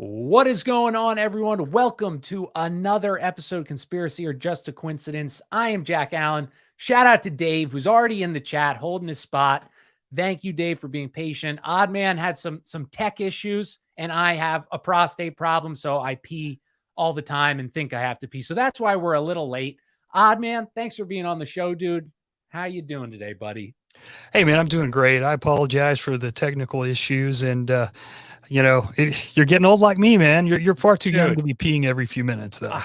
What is going on, everyone? Welcome to another episode of Conspiracy or Just a Coincidence. I am Jack Allen. Shout out to Dave, who's already in the chat, holding his spot. Thank you, Dave, for being patient. Oddman had some tech issues, and I have a prostate problem, so I pee all the time and think I have to pee. So that's why we're a little late. Oddman, thanks for being on the show, dude. How you doing today, buddy? Hey, man, I'm doing great. I apologize for the technical issues, and you're getting old like me, man. You're far too young Dude. to be peeing every few minutes, though.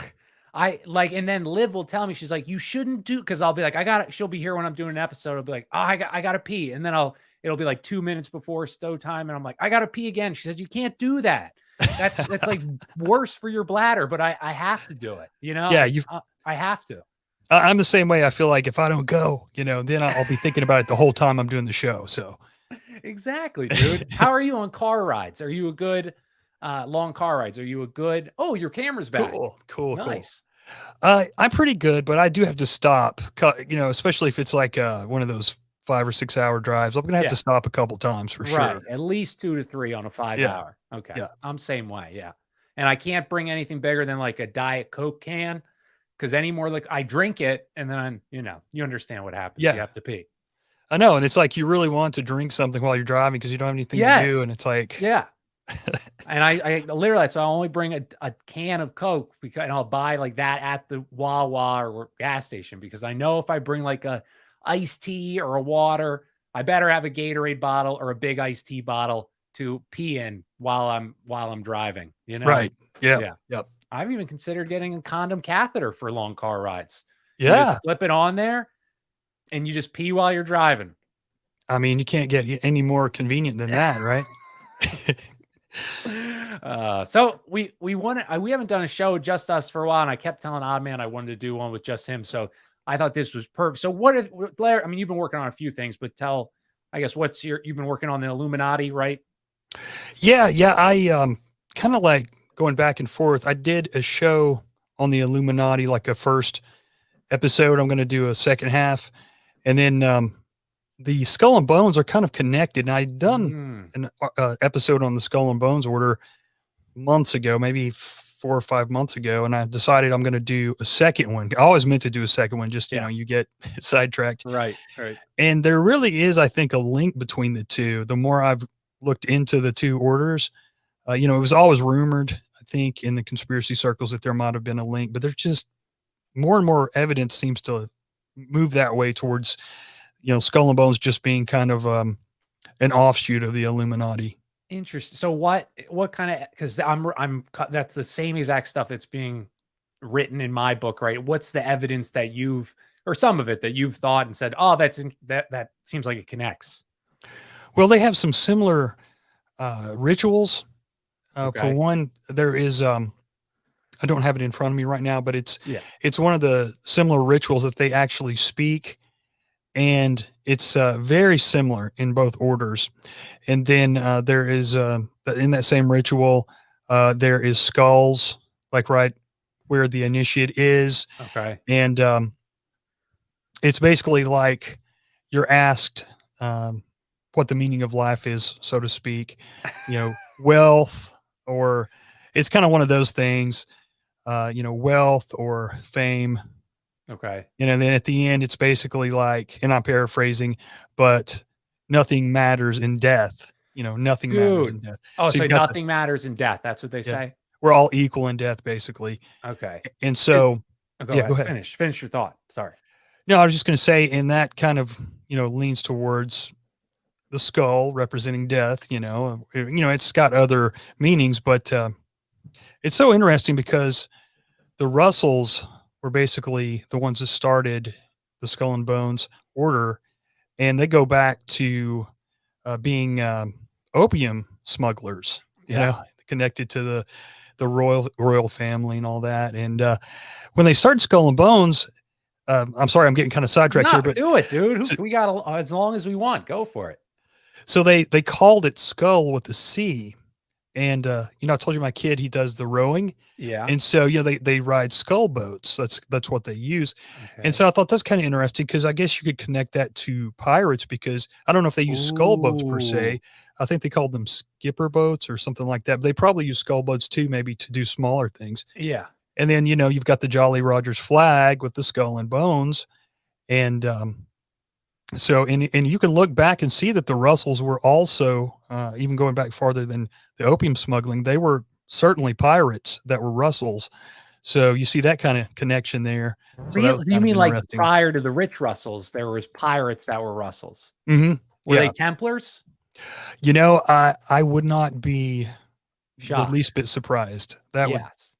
I like, and then Liv will tell me, she's like, you shouldn't do, because I'll be like, she'll be here when I'm doing an episode. I'll be like, oh, I gotta pee. And then it'll be like 2 minutes before stow time. And I'm like, I gotta pee again. She says, you can't do that. That's like worse for your bladder, but I have to do it. Yeah, I have to. I'm the same way. I feel like if I don't go, then I'll be thinking about it the whole time I'm doing the show. So Exactly, dude. How are you on car rides? Are you a good long car rides? Are you a good, oh, your camera's back. cool. Nice. I'm pretty good, but I do have to stop. Especially if it's like one of those 5 or 6 hour drives. I'm gonna have to stop a couple times for sure. At least 2 to 3 on a 5 hour. Okay. Yeah. I'm same way. Yeah. And I can't bring anything bigger than like a Diet Coke can, because anymore, like I drink it and then, you understand what happens. Yeah. You have to pee. I know. And it's like you really want to drink something while you're driving because you don't have anything to do. And it's like, yeah. And I literally, so I only bring a can of Coke, and I'll buy like that at the Wawa or gas station, because I know if I bring like a iced tea or a water, I better have a Gatorade bottle or a big iced tea bottle to pee in while I'm driving, Right. Yeah. Yep. I've even considered getting a condom catheter for long car rides. Yeah. You just flip it on there and you just pee while you're driving. I mean, you can't get any more convenient than that, right? So we haven't done a show just us for a while, and I kept telling Oddman I wanted to do one with just him. So I thought this was perfect. So Blair, I mean, you've been working on a few things, but I guess you've been working on the Illuminati, right? Yeah. I kind of like going back and forth. I did a show on the Illuminati, like a first episode. I'm going to do a second half, and then the Skull and Bones are kind of connected. And I'd done an episode on the Skull and Bones order months ago, maybe 4 or 5 months ago. And I decided I'm going to do a second one. I always meant to do a second one, just, you get sidetracked. Right. And there really is, I think, a link between the two. The more I've looked into the two orders, it was always rumored, I think, in the conspiracy circles that there might have been a link, but there's just more and more evidence seems to move that way towards, Skull and Bones just being kind of an offshoot of the Illuminati. Interesting. So what kind of, because I'm that's the same exact stuff that's being written in my book, right? What's the evidence that or some of it that you've thought and said, oh, that seems like it connects? Well, they have some similar rituals. Okay. For one, there is I don't have it in front of me right now, but it's one of the similar rituals that they actually speak. And it's very similar in both orders. And then there is, in that same ritual, there is skulls, like right where the initiate is. Okay. And it's basically like you're asked what the meaning of life is, so to speak, wealth, or it's kind of one of those things, wealth or fame. Okay. And then at the end, it's basically like, and I'm paraphrasing, but nothing matters in death. Nothing matters in death. Oh, so nothing matters in death. That's what they say. We're all equal in death, basically. Okay. And so, go ahead. Finish your thought. Sorry. No, I was just going to say, and that kind of, leans towards the skull representing death. It's got other meanings, but it's so interesting because the Russells were basically the ones that started the Skull and Bones order, and they go back to being opium smugglers, connected to the royal family and all that. And when they started Skull and Bones, I'm sorry, I'm getting kind of sidetracked here, but do it, dude. We got as long as we want. Go for it. So they called it Skull with a C. And, I told you my kid, he does the rowing. Yeah. And so, they ride skull boats. That's what they use. Okay. And so I thought that's kind of interesting because I guess you could connect that to pirates, because I don't know if they use skull boats per se, I think they called them skipper boats or something like that. But they probably use skull boats too, maybe to do smaller things. Yeah. And then, you've got the Jolly Rogers flag with the skull and bones. And so, and you can look back and see that the Russells were also, even going back farther than the opium smuggling, they were certainly pirates that were Russells. So you see that kind of connection there. So that Real? was You kind of mean like interesting. prior to the rich Russells, there was pirates that were Russells? Hmm. Were they Yeah. Templars? I would not be the Shocked. least bit surprised. Yes.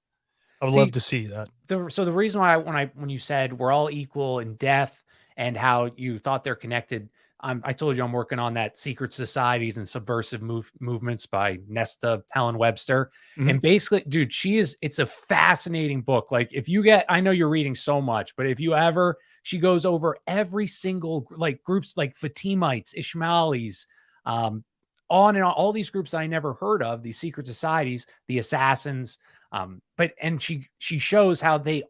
I would love See, to see that. so the reason why when you said we're all equal in death and how you thought they're connected, I told you I'm working on that Secret Societies and Subversive Movements by Nesta Helen Webster. Hmm. And basically, dude, it's a fascinating book. Like if you get, I know you're reading so much, but if you ever, she goes over every single like groups like Fatimites, Ishmaelis, um, on and on, all these groups that I never heard of, these secret societies, the assassins, but and she shows how they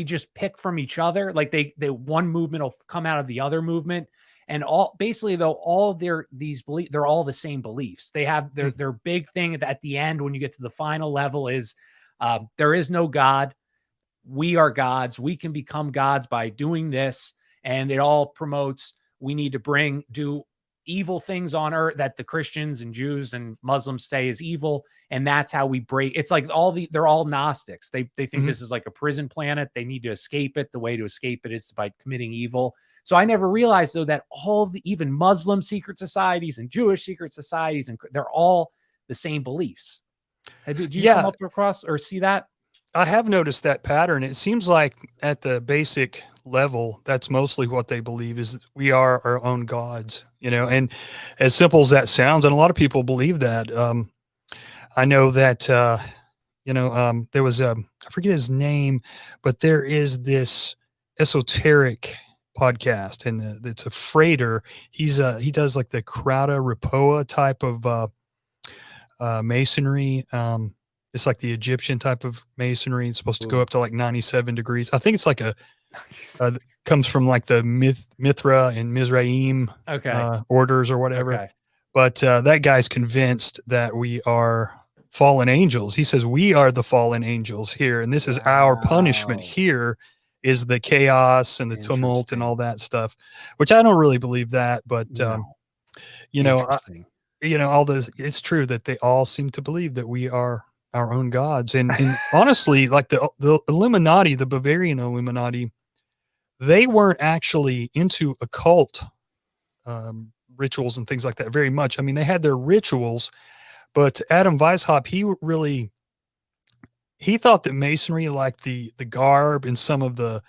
just pick from each other. Like they one movement will come out of the other movement, and all basically though all these beliefs, they're all the same beliefs. They have their big thing at the end when you get to the final level is there is no God. We are gods. We can become gods by doing this, and it all promotes. We need to do evil things on earth that the Christians and Jews and Muslims say is evil, and that's how we break. It's like they're all Gnostics. They think Hmm. this is like a prison planet. They need to escape it. The way to escape it is by committing evil. So I never realized though that all the even Muslim secret societies and Jewish secret societies and they're all the same beliefs. Did you come Yeah, up across or see that? I have noticed that pattern. It seems like at the basic level, that's mostly what they believe is that we are our own gods, and as simple as that sounds, and a lot of people believe that. I know that, there was I forget his name, but there is this esoteric podcast and it's a freighter. He does like the Krauta Rapoa type of, masonry. It's like the Egyptian type of masonry. It's supposed to go Ooh. up to like 97 degrees. I think it's like comes from like the Mithra and Mizraim Okay. orders or whatever. Okay. But that guy's convinced that we are fallen angels. He says we are the fallen angels here, and this is our punishment Wow. here. Is the chaos and the tumult and Interesting. all that stuff, which I don't really believe that, but No. you know, Interesting. all those, it's true that they all seem to believe that we are our own gods. And honestly, like the Illuminati, the Bavarian Illuminati, they weren't actually into occult rituals and things like that very much. I mean, they had their rituals, but Adam Weishaupt, he thought that masonry, like the garb and some of the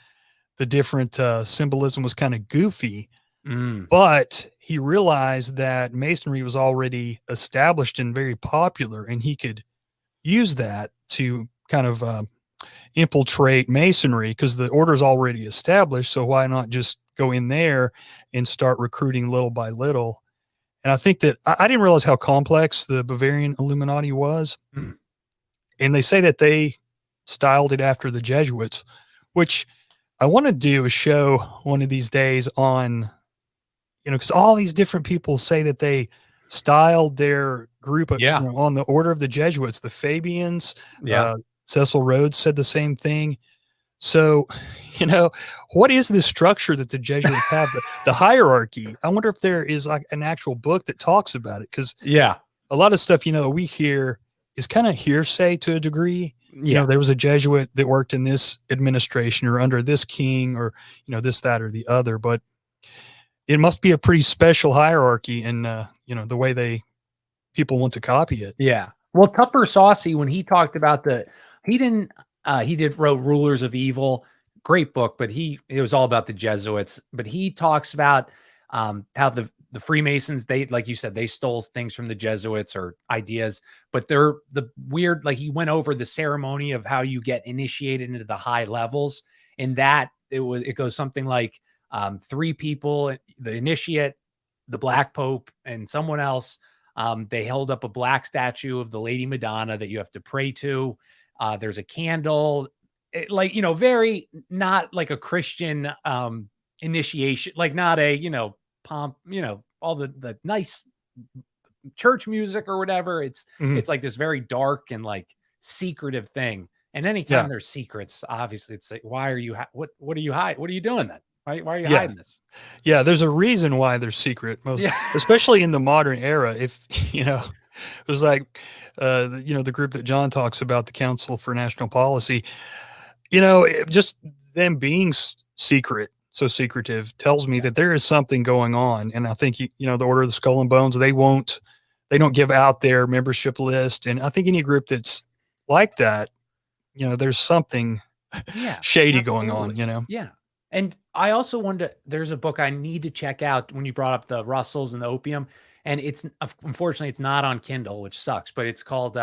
different symbolism, was kind of goofy. Mm. But he realized that masonry was already established and very popular, and he could use that to kind of infiltrate masonry because the order's already established. So why not just go in there and start recruiting little by little? And I think that I didn't realize how complex the Bavarian Illuminati was. Mm. And they say that they styled it after the Jesuits, which I want to do a show one of these days on, because all these different people say that they styled their group Yeah. on the order of the Jesuits, the Fabians. Yeah. Cecil Rhodes said the same thing. So, you know, what is this structure that the Jesuits have? The hierarchy. I wonder if there is like an actual book that talks about it, because Yeah. a lot of stuff, we hear is kind of hearsay to a degree. Yeah. There was a Jesuit that worked in this administration or under this king or, this, that, or the other. But it must be a pretty special hierarchy and, the way people want to copy it. Yeah. Well, Tupper Saucy, when he talked about he didn't, wrote Rulers of Evil, great book, but it was all about the Jesuits. But he talks about how the Freemasons, they, like you said, they stole things from the Jesuits or ideas, but they're the weird, like he went over the ceremony of how you get initiated into the high levels. And that it goes something like three people, the initiate, the Black Pope, and someone else. They held up a black statue of the Lady Madonna that you have to pray to. There's a candle, very not like a Christian initiation, like not a, pomp, all the nice church music or whatever. Mhm. It's like this very dark and like secretive thing. And anytime Yeah. there's secrets, obviously it's like, why are you, what are you hiding? What are you doing then? Why are you Yeah. hiding this? Yeah, there's a reason why they're secret, most Yeah. especially in the modern era. If it was like, the group that John talks about, the Council for National Policy, just them being secret, so secretive, tells me Yeah. that there is something going on. And I think, the Order of the Skull and Bones, they don't give out their membership list. And I think any group that's like that, there's something Yeah, shady going on, absolutely. Yeah. And I also wanted to, there's a book I need to check out when you brought up the Russells and the opium. And unfortunately, it's not on Kindle, which sucks, but it's called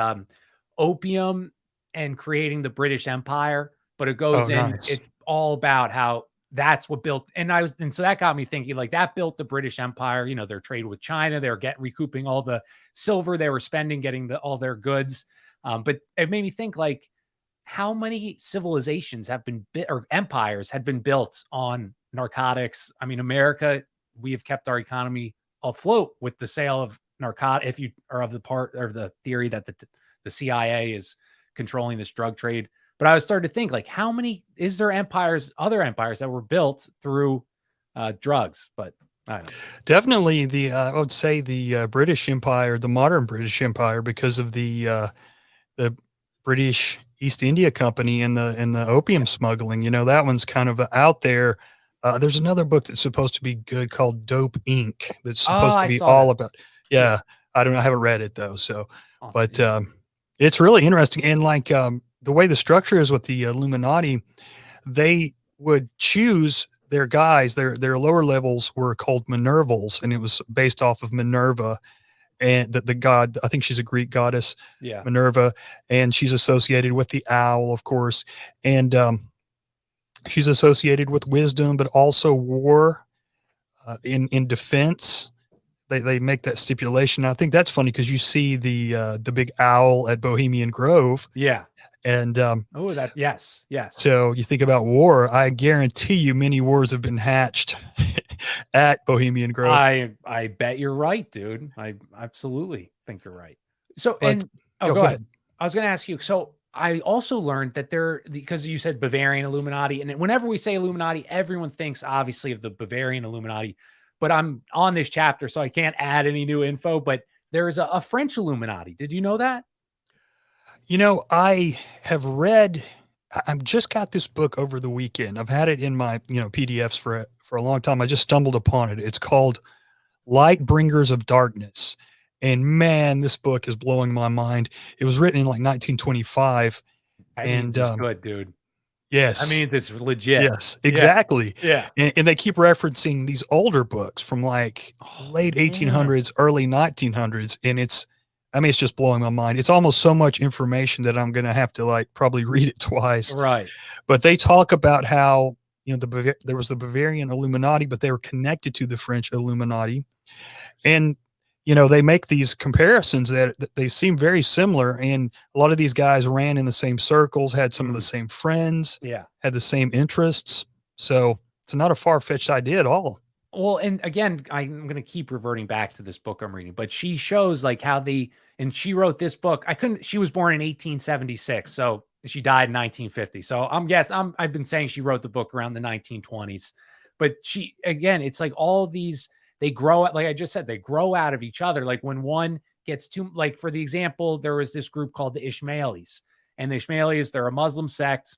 Opium and Creating the British Empire. But it Oh, goes in, nice. it's all about how that's what built, and so that got me thinking like that built the British Empire, their trade with China, they were recouping all the silver they were spending, getting all their goods. But it made me think like, how many civilizations have been or empires had been built on narcotics? I mean, America, we have kept our economy afloat with the sale of narcotic. If you are of the part or the theory that the CIA is controlling this drug trade, but I was starting to think like, how many is there other empires that were built through drugs? But I don't know. Definitely I would say the British Empire, the modern British Empire, because of the British East India Company and the Yeah. opium smuggling. That one's kind of out there. There's another book that's supposed to be good called Dope Inc. That's Oh, supposed to I be saw all that. about. Yeah. Yeah, I don't know. I haven't read it though. So, but Yeah. it's really interesting. And like the way the structure is with the Illuminati, they would choose their guys. Their lower levels were called Minervals, and it was based off of Minerva, and the god. I think she's a Greek goddess, Yeah. Minerva, and she's associated with the owl, of course, and she's associated with wisdom, but also war, in defense. They make that stipulation. I think that's funny because you see the big owl at Bohemian Grove, Yeah. and Oh, yes. Yes. so you think about war. I guarantee you, many wars have been hatched at Bohemian Grove. I bet you're right, dude. I absolutely think you're right. So, But and oh, go go ahead. ahead. I was going to ask you. So, I also learned that because you said Bavarian Illuminati, and whenever we say Illuminati, everyone thinks obviously of the Bavarian Illuminati. But I'm on this chapter, so I can't add any new info. But there's a French Illuminati. Did you know that? I have read. I've just got this book over the weekend. I've had it in my PDFs for a long time. I just stumbled upon it. It's called Light Bringers of Darkness. And man, this book is blowing my mind. It was written in like 1925. That means And it's good, dude. That yes, means it's legit. yes, Yeah. exactly. Yeah. And they keep referencing these older books from like Oh late man. 1800s, early 1900s. And I mean, it's just blowing my mind. It's almost so much information that I'm going to have to like probably read it twice. Right. But they talk about how, there was the Bavarian Illuminati, but they were connected to the French Illuminati. And, they make these comparisons that they seem very similar. And a lot of these guys ran in the same circles, had some of the Mhm. same friends, Yeah. had the same interests. So it's not a far fetched idea at all. Well, and again, I'm going to keep reverting back to this book I'm reading, but she shows like how and she wrote this book. She was born in 1876. So she died in 1950. So I've been saying she wrote the book around the 1920s, but again, it's like all of these, they grow out, like I just said, they grow out of each other. Like when one gets too, like for the example, there was this group called the Ishmaelis, and the Ishmaelis, they're a Muslim sect.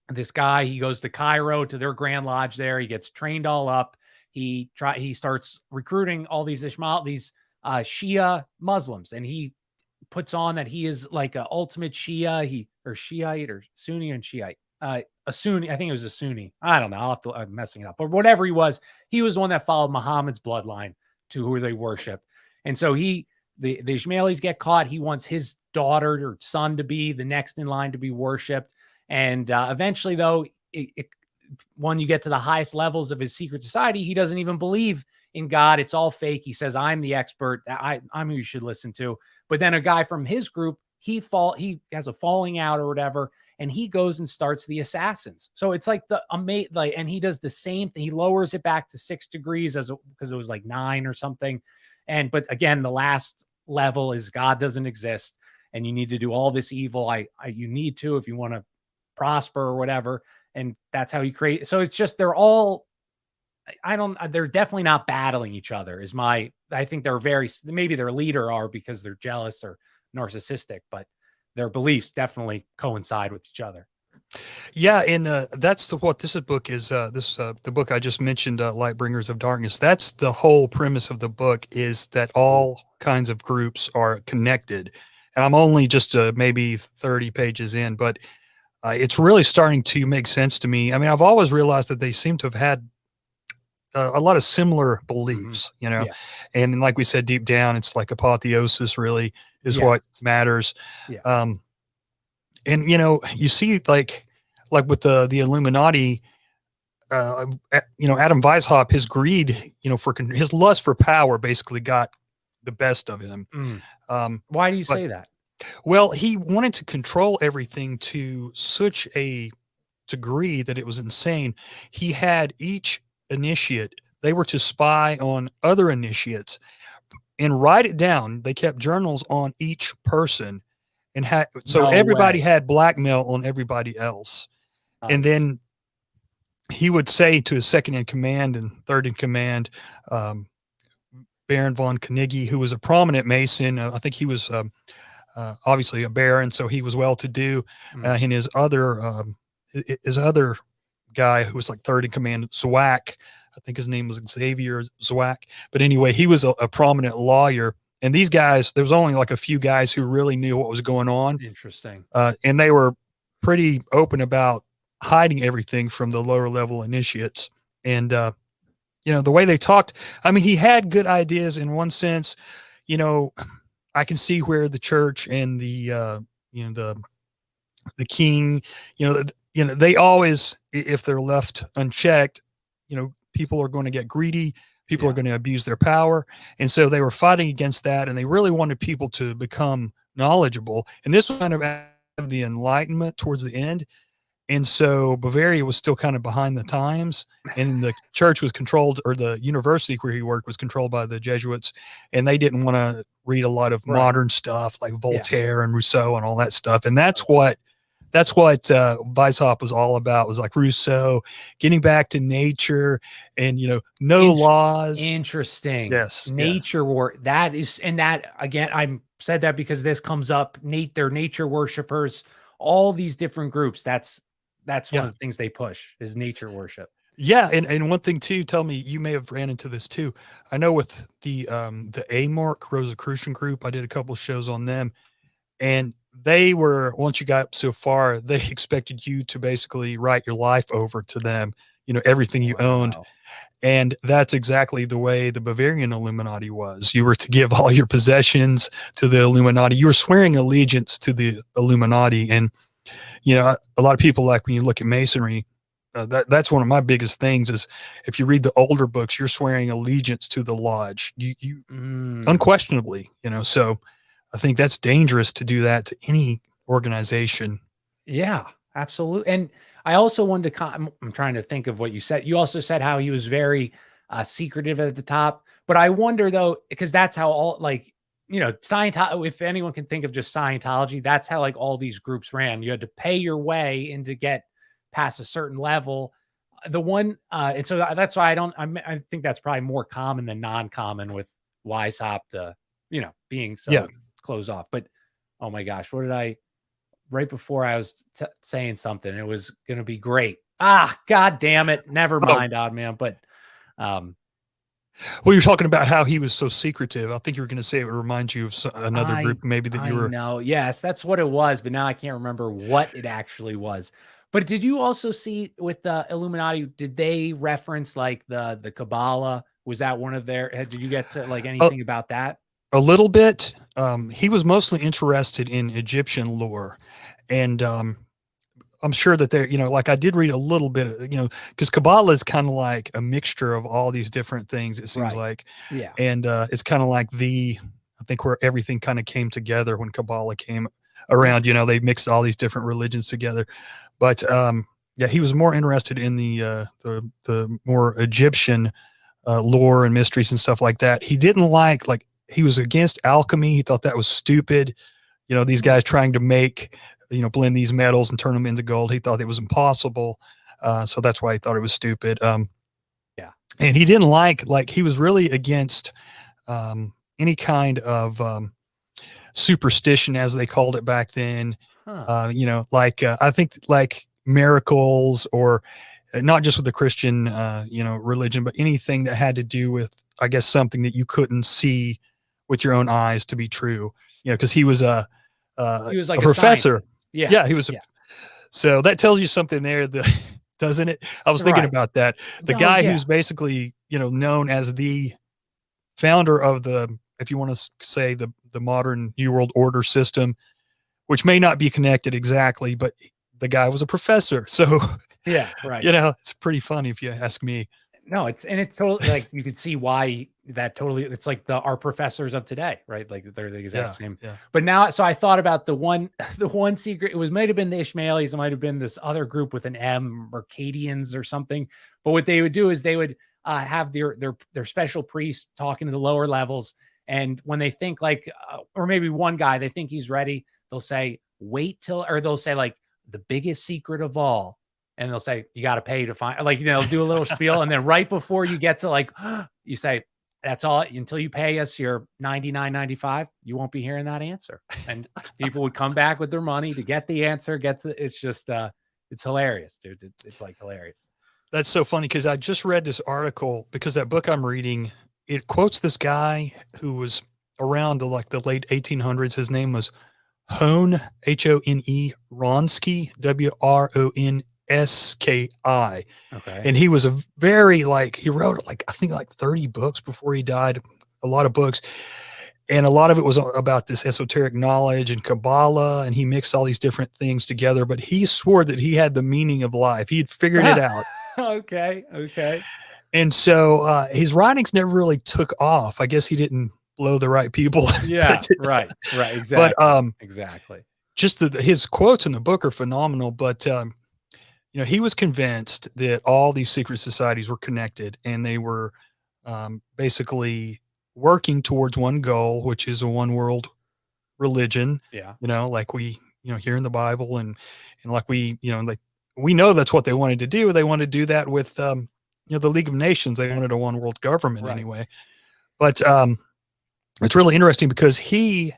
This guy, he goes to Cairo to their Grand Lodge there. He gets trained all up. He starts recruiting all these Shia Muslims, and he puts on that he is like a ultimate Shia, or Shiite or Sunni and Shiite. A Sunni, I think it was a Sunni. I don't know. I'm messing it up, but whatever he was the one that followed Muhammad's bloodline to who they worship. And so the Ishmaelis get caught. He wants his daughter or son to be the next in line to be worshipped. And eventually, though, when you get to the highest levels of his secret society, he doesn't even believe in God. It's all fake. He says, I'm the expert. I'm who you should listen to. But then a guy from his group, he has a falling out or whatever, and he goes and starts the assassins. So it's like and he does the same thing. He lowers it back to 6 degrees because it was like 9 or something. but again, the last level is God doesn't exist, and you need to do all this evil. You need to, if you want to prosper or whatever. And that's how you create. So it's just, they're all, they're definitely not battling each other I think they're maybe their leader are because they're jealous or narcissistic, but their beliefs definitely coincide with each other. Yeah, and that's what this book is. The book I just mentioned, Lightbringers of Darkness. That's the whole premise of the book, is that all kinds of groups are connected. And I'm only just maybe 30 pages in, but it's really starting to make sense to me. I mean, I've always realized that they seem to have had a lot of similar beliefs, Yeah. and like we said, deep down, it's like apotheosis really is Yes. what matters. Yeah. And you see, like with the Illuminati, Adam Weishaupt, his greed, for his lust for power, basically got the best of him. Why do you say that? Well, he wanted to control everything to such a degree that it was insane. He had each initiate, they were to spy on other initiates and write it down. They kept journals on each person, and so everybody had blackmail on everybody else. Nice. And then he would say to his second in command and third in command, Baron von Carnegie, who was a prominent Mason. I think he was obviously a baron, so he was well-to-do. And his other guy who was like third in command, Zwack, I think his name was Xavier Zwack. But anyway, he was a prominent lawyer. And these guys, there was only like a few guys who really knew what was going on. Interesting. And they were pretty open about hiding everything from the lower level initiates. And, the way they talked, I mean, he had good ideas in one sense. I can see where the church and the king, they always, if they're left unchecked, people are going to get greedy. People are going to abuse their power. And so they were fighting against that, and they really wanted people to become knowledgeable. And this was kind of the Enlightenment towards the end. And so Bavaria was still kind of behind the times, and the church was controlled, or the university where he worked was controlled by the Jesuits, and they didn't want to read a lot of modern stuff like Voltaire and Rousseau and all that stuff. And that's what Weishaupt was all about, was like Rousseau, getting back to nature and, no laws. Interesting. Yes. Nature war. That is, and that, again, I said that because this comes up, they're nature worshipers, all these different groups. That's one of the things they push, is nature worship. Yeah. And one thing too, tell me, you may have ran into this too. I know with the Amorc Rosicrucian group, I did a couple of shows on them, and they were, once you got so far, they expected you to basically write your life over to them, everything you owned. And that's exactly the way the Bavarian Illuminati was. You were to give all your possessions to the Illuminati. You were swearing allegiance to the Illuminati. And, a lot of people, like when you look at Masonry, that's one of my biggest things is, if you read the older books, you're swearing allegiance to the lodge. You unquestionably, so I think that's dangerous to do that to any organization. Yeah, absolutely. And I also wanted to, I'm trying to think of what you said. You also said how he was very secretive at the top, but I wonder though, because that's how all, like, Scientology, if anyone can think of just Scientology, that's how like all these groups ran. You had to pay your way in to get past a certain level. The one, and so that's why I think that's probably more common than non-common with Weishaupt, being so closed off. But oh my gosh, right before I was saying something, it was going to be great. God damn it. Never mind, Oddman. But, well, you're talking about how he was so secretive. I think you were going to say it would remind you of another group, maybe that you were. No, yes, that's what it was. But now I can't remember what it actually was. But did you also see with the Illuminati, did they reference like the Kabbalah? Was that one of their, did you get to like anything about that? A little bit. He was mostly interested in Egyptian lore, and I'm sure that there, like I did read a little bit, because Kabbalah is kind of like a mixture of all these different things. It seems like, and it's kind of like I think where everything kind of came together when Kabbalah came around. They mixed all these different religions together, but he was more interested in the more Egyptian lore and mysteries and stuff like that. He didn't like he was against alchemy. He thought that was stupid. You know, these guys trying to make, blend these metals and turn them into gold. He thought it was impossible. So that's why he thought it was stupid. Yeah. And he didn't like he was really against any kind of superstition, as they called it back then. Huh. I think like miracles, or not just with the Christian, religion, but anything that had to do with, I guess, something that you couldn't see with your own eyes to be true. Because he was He was like a professor. Yeah. Yeah, he was. So that tells you something there, doesn't it? I was thinking about that. The guy who's basically, known as the founder of the, if you want to say the modern New World Order system, which may not be connected exactly, but the guy was a professor. So yeah, right. It's pretty funny if you ask me. No, it's totally like you could see why that totally, it's like our professors of today, right? Like they're the exact same. Yeah. But now, so I thought about the one secret, it might have been the Ishmaelis, it might have been this other group with an M, Mercadians or something. But what they would do is they would have their special priest talking to the lower levels. And when they think or maybe one guy, they think he's ready, they'll say, wait till, or they'll say like the biggest secret of all. And they'll say, you got to pay to find, do a little spiel. And then right before you get to you say, that's all until you pay us your $99.95, you won't be hearing that answer. And people would come back with their money to get the answer, it's just, it's hilarious, dude. It's like hilarious. That's so funny, because I just read this article, because that book I'm reading, it quotes this guy who was around the late 1800s. His name was Hone, Hone, Wronski, Wronski. Okay. And he was a very he wrote I think 30 books before he died, a lot of books. And a lot of it was about this esoteric knowledge and Kabbalah, and he mixed all these different things together, but he swore that he had the meaning of life. He had figured it out. Okay. And so his writings never really took off. I guess he didn't blow the right people. Yeah, right. Exactly. But exactly. Just his quotes in the book are phenomenal. But he was convinced that all these secret societies were connected, and they were basically working towards one goal, which is a one world religion. Yeah. Like we, hear in the Bible, and like we, we know that's what they wanted to do. They wanted to do that with, the League of Nations. They wanted a one world government anyway. But it's really interesting, because he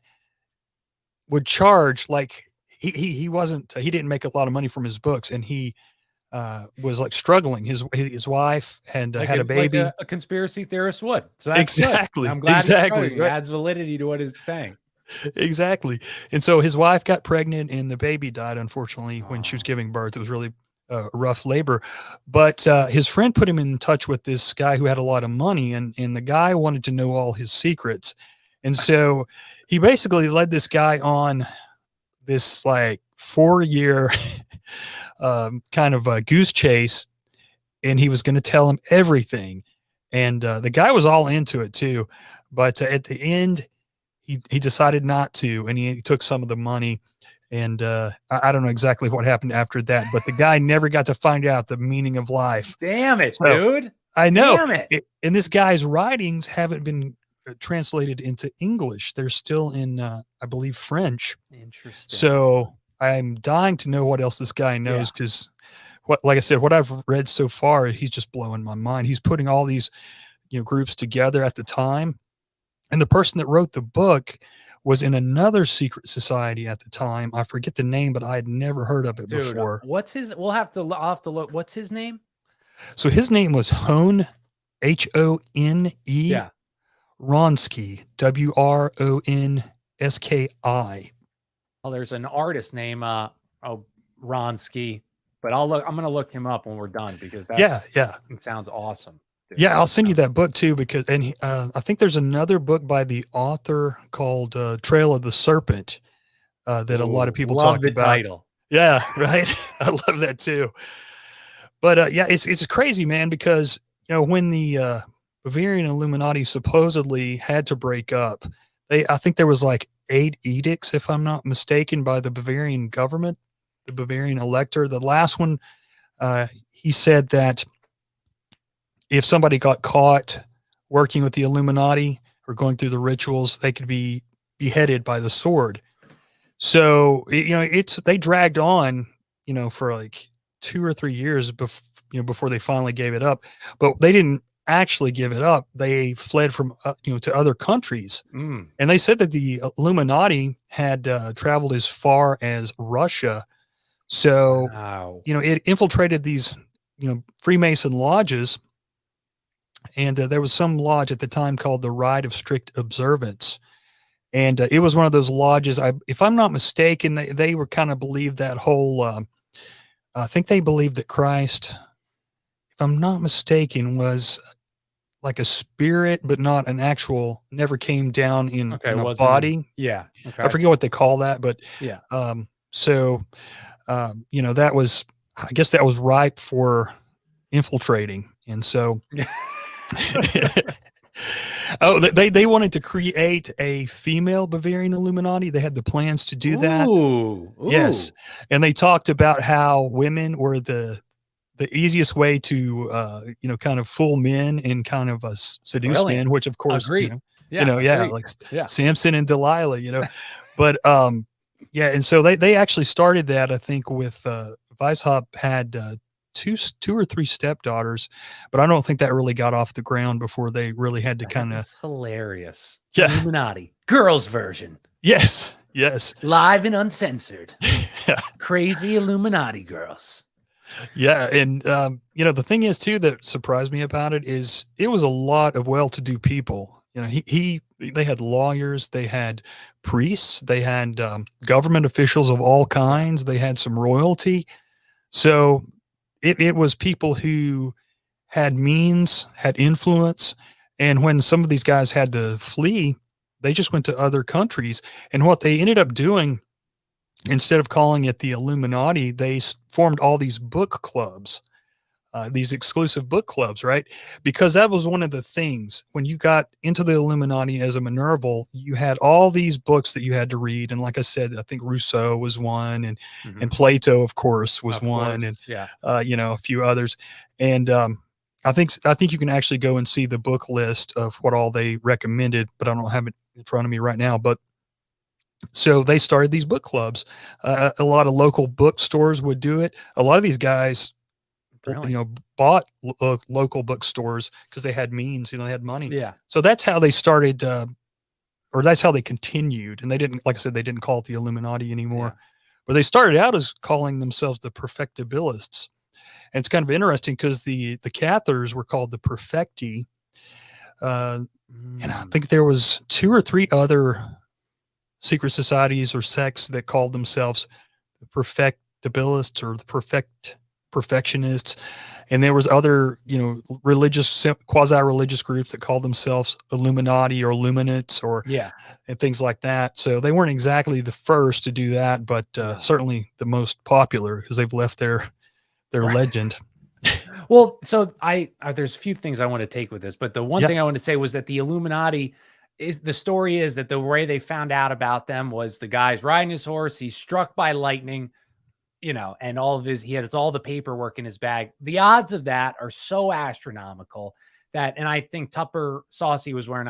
would charge he didn't make a lot of money from his books, and he was struggling. His wife had had a baby, like a conspiracy theorist would. So that's exactly. Good. I'm glad exactly. It adds validity to what he's saying. Exactly. And so his wife got pregnant, and the baby died, unfortunately, when she was giving birth. It was really rough labor. But his friend put him in touch with this guy who had a lot of money, and the guy wanted to know all his secrets. And so he basically led this guy on this 4-year kind of a goose chase, and he was going to tell him everything. And the guy was all into it too. But at the end, he decided not to, and he took some of the money. And I don't know exactly what happened after that, but the guy never got to find out the meaning of life. Damn it, dude. I know. Damn it. And this guy's writings haven't been translated into English. They're still in, I believe, French. Interesting. So I'm dying to know what else this guy knows, because like I said, what I've read so far, he's just blowing my mind. He's putting all these, groups together at the time. And the person that wrote the book was in another secret society at the time. I forget the name, but I had never heard of it before. What's his? I'll have to look. What's his name? So his name was Hone, Hone. Yeah. Wronski, Wronski. Oh, there's an artist named Ronsky, but I'm going to look him up when we're done, because it sounds awesome. Dude. Yeah, I'll send you that book too, because I think there's another book by the author called Trail of the Serpent that a lot of people talk about. Title. Yeah, right. I love that too. But it's crazy, man, because when the Bavarian Illuminati supposedly had to break up, I think there was 8 edicts, if I'm not mistaken, by the Bavarian government, the Bavarian elector. The last one, he said that if somebody got caught working with the Illuminati or going through the rituals, they could be beheaded by the sword. So it's they dragged on, for like 2 or 3 years before they finally gave it up. But they didn't actually give it up. They fled from to other countries, Mm. and they said that the Illuminati had traveled as far as Russia. So Wow. it infiltrated these Freemason lodges, and there was some lodge at the time called the Rite of Strict Observance, and it was one of those lodges. If I'm not mistaken, they were kind of believed that whole. I think they believed that Christ, if I'm not mistaken, was like a spirit, but not an actual. Never came down in Okay. a Wasn't in. body. Yeah. I Okay. forget what they call that, but Yeah. so that was. I guess that was ripe for infiltrating, and so. Oh, they wanted to create a female Bavarian Illuminati. They had the plans to do that. Ooh. Yes, Ooh. and they talked about how women were the easiest way to kind of fool men and kind of seduce Brilliant. men, which of course Agreed. Yeah. yeah, Agreed. like Yeah. Samson and Delilah, but yeah, and so they actually started that, I think, with Weishaupt had two or three stepdaughters, but I don't think that really got off the ground before they really had to That kind of. is hilarious. Yeah. Illuminati. Girls version. Yes. Live and uncensored. Yeah. Crazy Illuminati girls. Yeah, and the thing is too that surprised me about it is it was a lot of well-to-do people. They had lawyers, they had priests, they had government officials of all kinds, they had some royalty. So it was people who had means, had influence, and when some of these guys had to flee, they just went to other countries. And what they ended up doing, instead of calling it the Illuminati, they formed all these book clubs, these exclusive book clubs, right? Because that was one of the things when you got into the Illuminati as a Minerval, you had all these books that you had to read. And like I said, I think Rousseau was one, and Mhm. Plato, of course, was Of one, course. and Yeah. a few others. And I think you can actually go and see the book list of what all they recommended, but I don't have it in front of me right now. But so they started these book clubs. A lot of local bookstores would do it. A lot of these guys, Brilliant. bought local bookstores because they had means, they had money. Yeah. So that's how they started, or that's how they continued. And they didn't, like I said, they didn't call it the Illuminati Yeah. anymore, but they started out as calling themselves the Perfectibilists. And it's kind of interesting because the Cathars were called the Perfecti. And I Mm. think there was two or three other secret societies or sects that called themselves the Perfectibilists or the Perfectionists, and there was other religious quasi-religious groups that called themselves Illuminati or Illuminates or Yeah. and things like that. So they weren't exactly the first to do that, but No. certainly the most popular because they've left their Right. legend. Well, so there's a few things I want to take with this, but the one Yeah, thing I want to say was that the Illuminati is the story is that the way they found out about them was the guy's riding his horse, he's struck by lightning, and he has all the paperwork in his bag. The odds of that are so astronomical and I think Tupper Saucy was where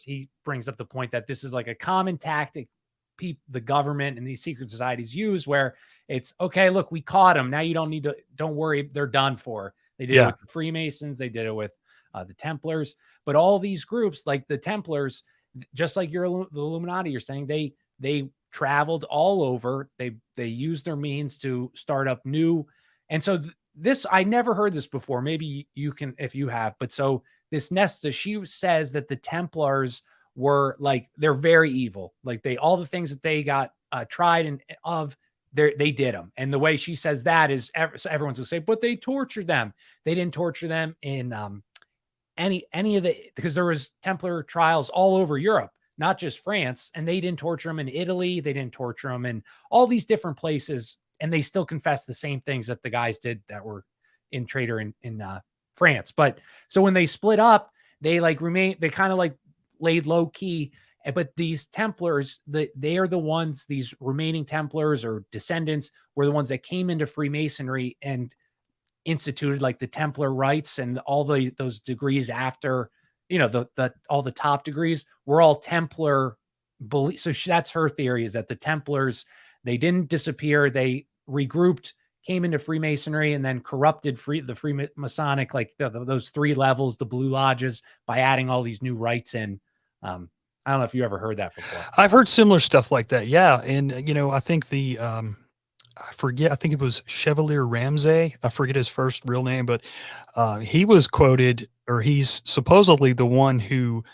he brings up the point that this is like a common tactic the government and these secret societies use where it's okay, look, we caught them. Now you don't worry, they're done for. They did it yeah, with the Freemasons, they did it with the Templars, but all these groups like the Templars, just like the Illuminati, you're saying they traveled all over. They used their means to start up new. And so this I never heard this before. Maybe you can if you have. But so this Nesta, she says that the Templars were like they're very evil. Like all the things that they got tried and of they did them. And the way she says that is everyone's gonna say, but they tortured them. They didn't torture them in any of the because there was Templar trials all over Europe, not just France, and they didn't torture them in Italy, they didn't torture them in all these different places, and they still confessed the same things that the guys did that were in traitor in France. But so when they split up, they they kind of like laid low key. But these Templars, they are the ones, these remaining Templars or descendants were the ones that came into Freemasonry and instituted like the Templar rights and all those degrees after, the all the top degrees were all Templar belief. So that's her theory, is that the Templars, they didn't disappear. They regrouped, came into Freemasonry, and then corrupted the Freemasonic, like those three levels, the Blue Lodges, by adding all these new rights in. I don't know if you ever heard that before. I've heard similar stuff like that. Yeah. And, I think I forget, I think it was Chevalier Ramsay. I forget his first real name, but he was quoted, or he's supposedly the one who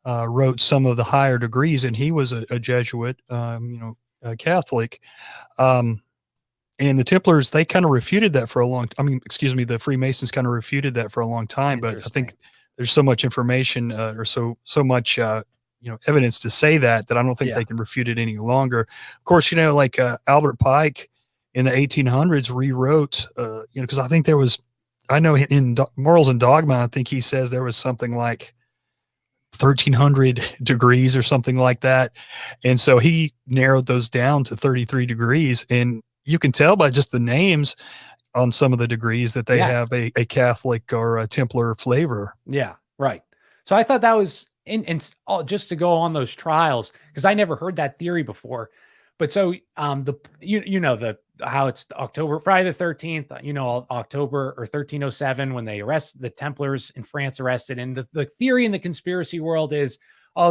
wrote some of the higher degrees, and he was a Jesuit, a Catholic. And the Templars, they kind of refuted that for a long, excuse me, the Freemasons kind of refuted that for a long time. But I think there's so much information or so much, evidence to say that I don't think they can refute it any longer. Of course, like Albert Pike in the 1800s rewrote, because I think I know in Morals and Dogma, I think he says there was something like 1,300 degrees or something like that. And so he narrowed those down to 33 degrees. And you can tell by just the names on some of the degrees that they have a Catholic or a Templar flavor. Yeah, right. So I thought that was, and just to go on those trials, because I never heard that theory before. But so how it's Friday the 13th, October or 1307, when they arrest the Templars in France, arrested. And the theory in the conspiracy world is,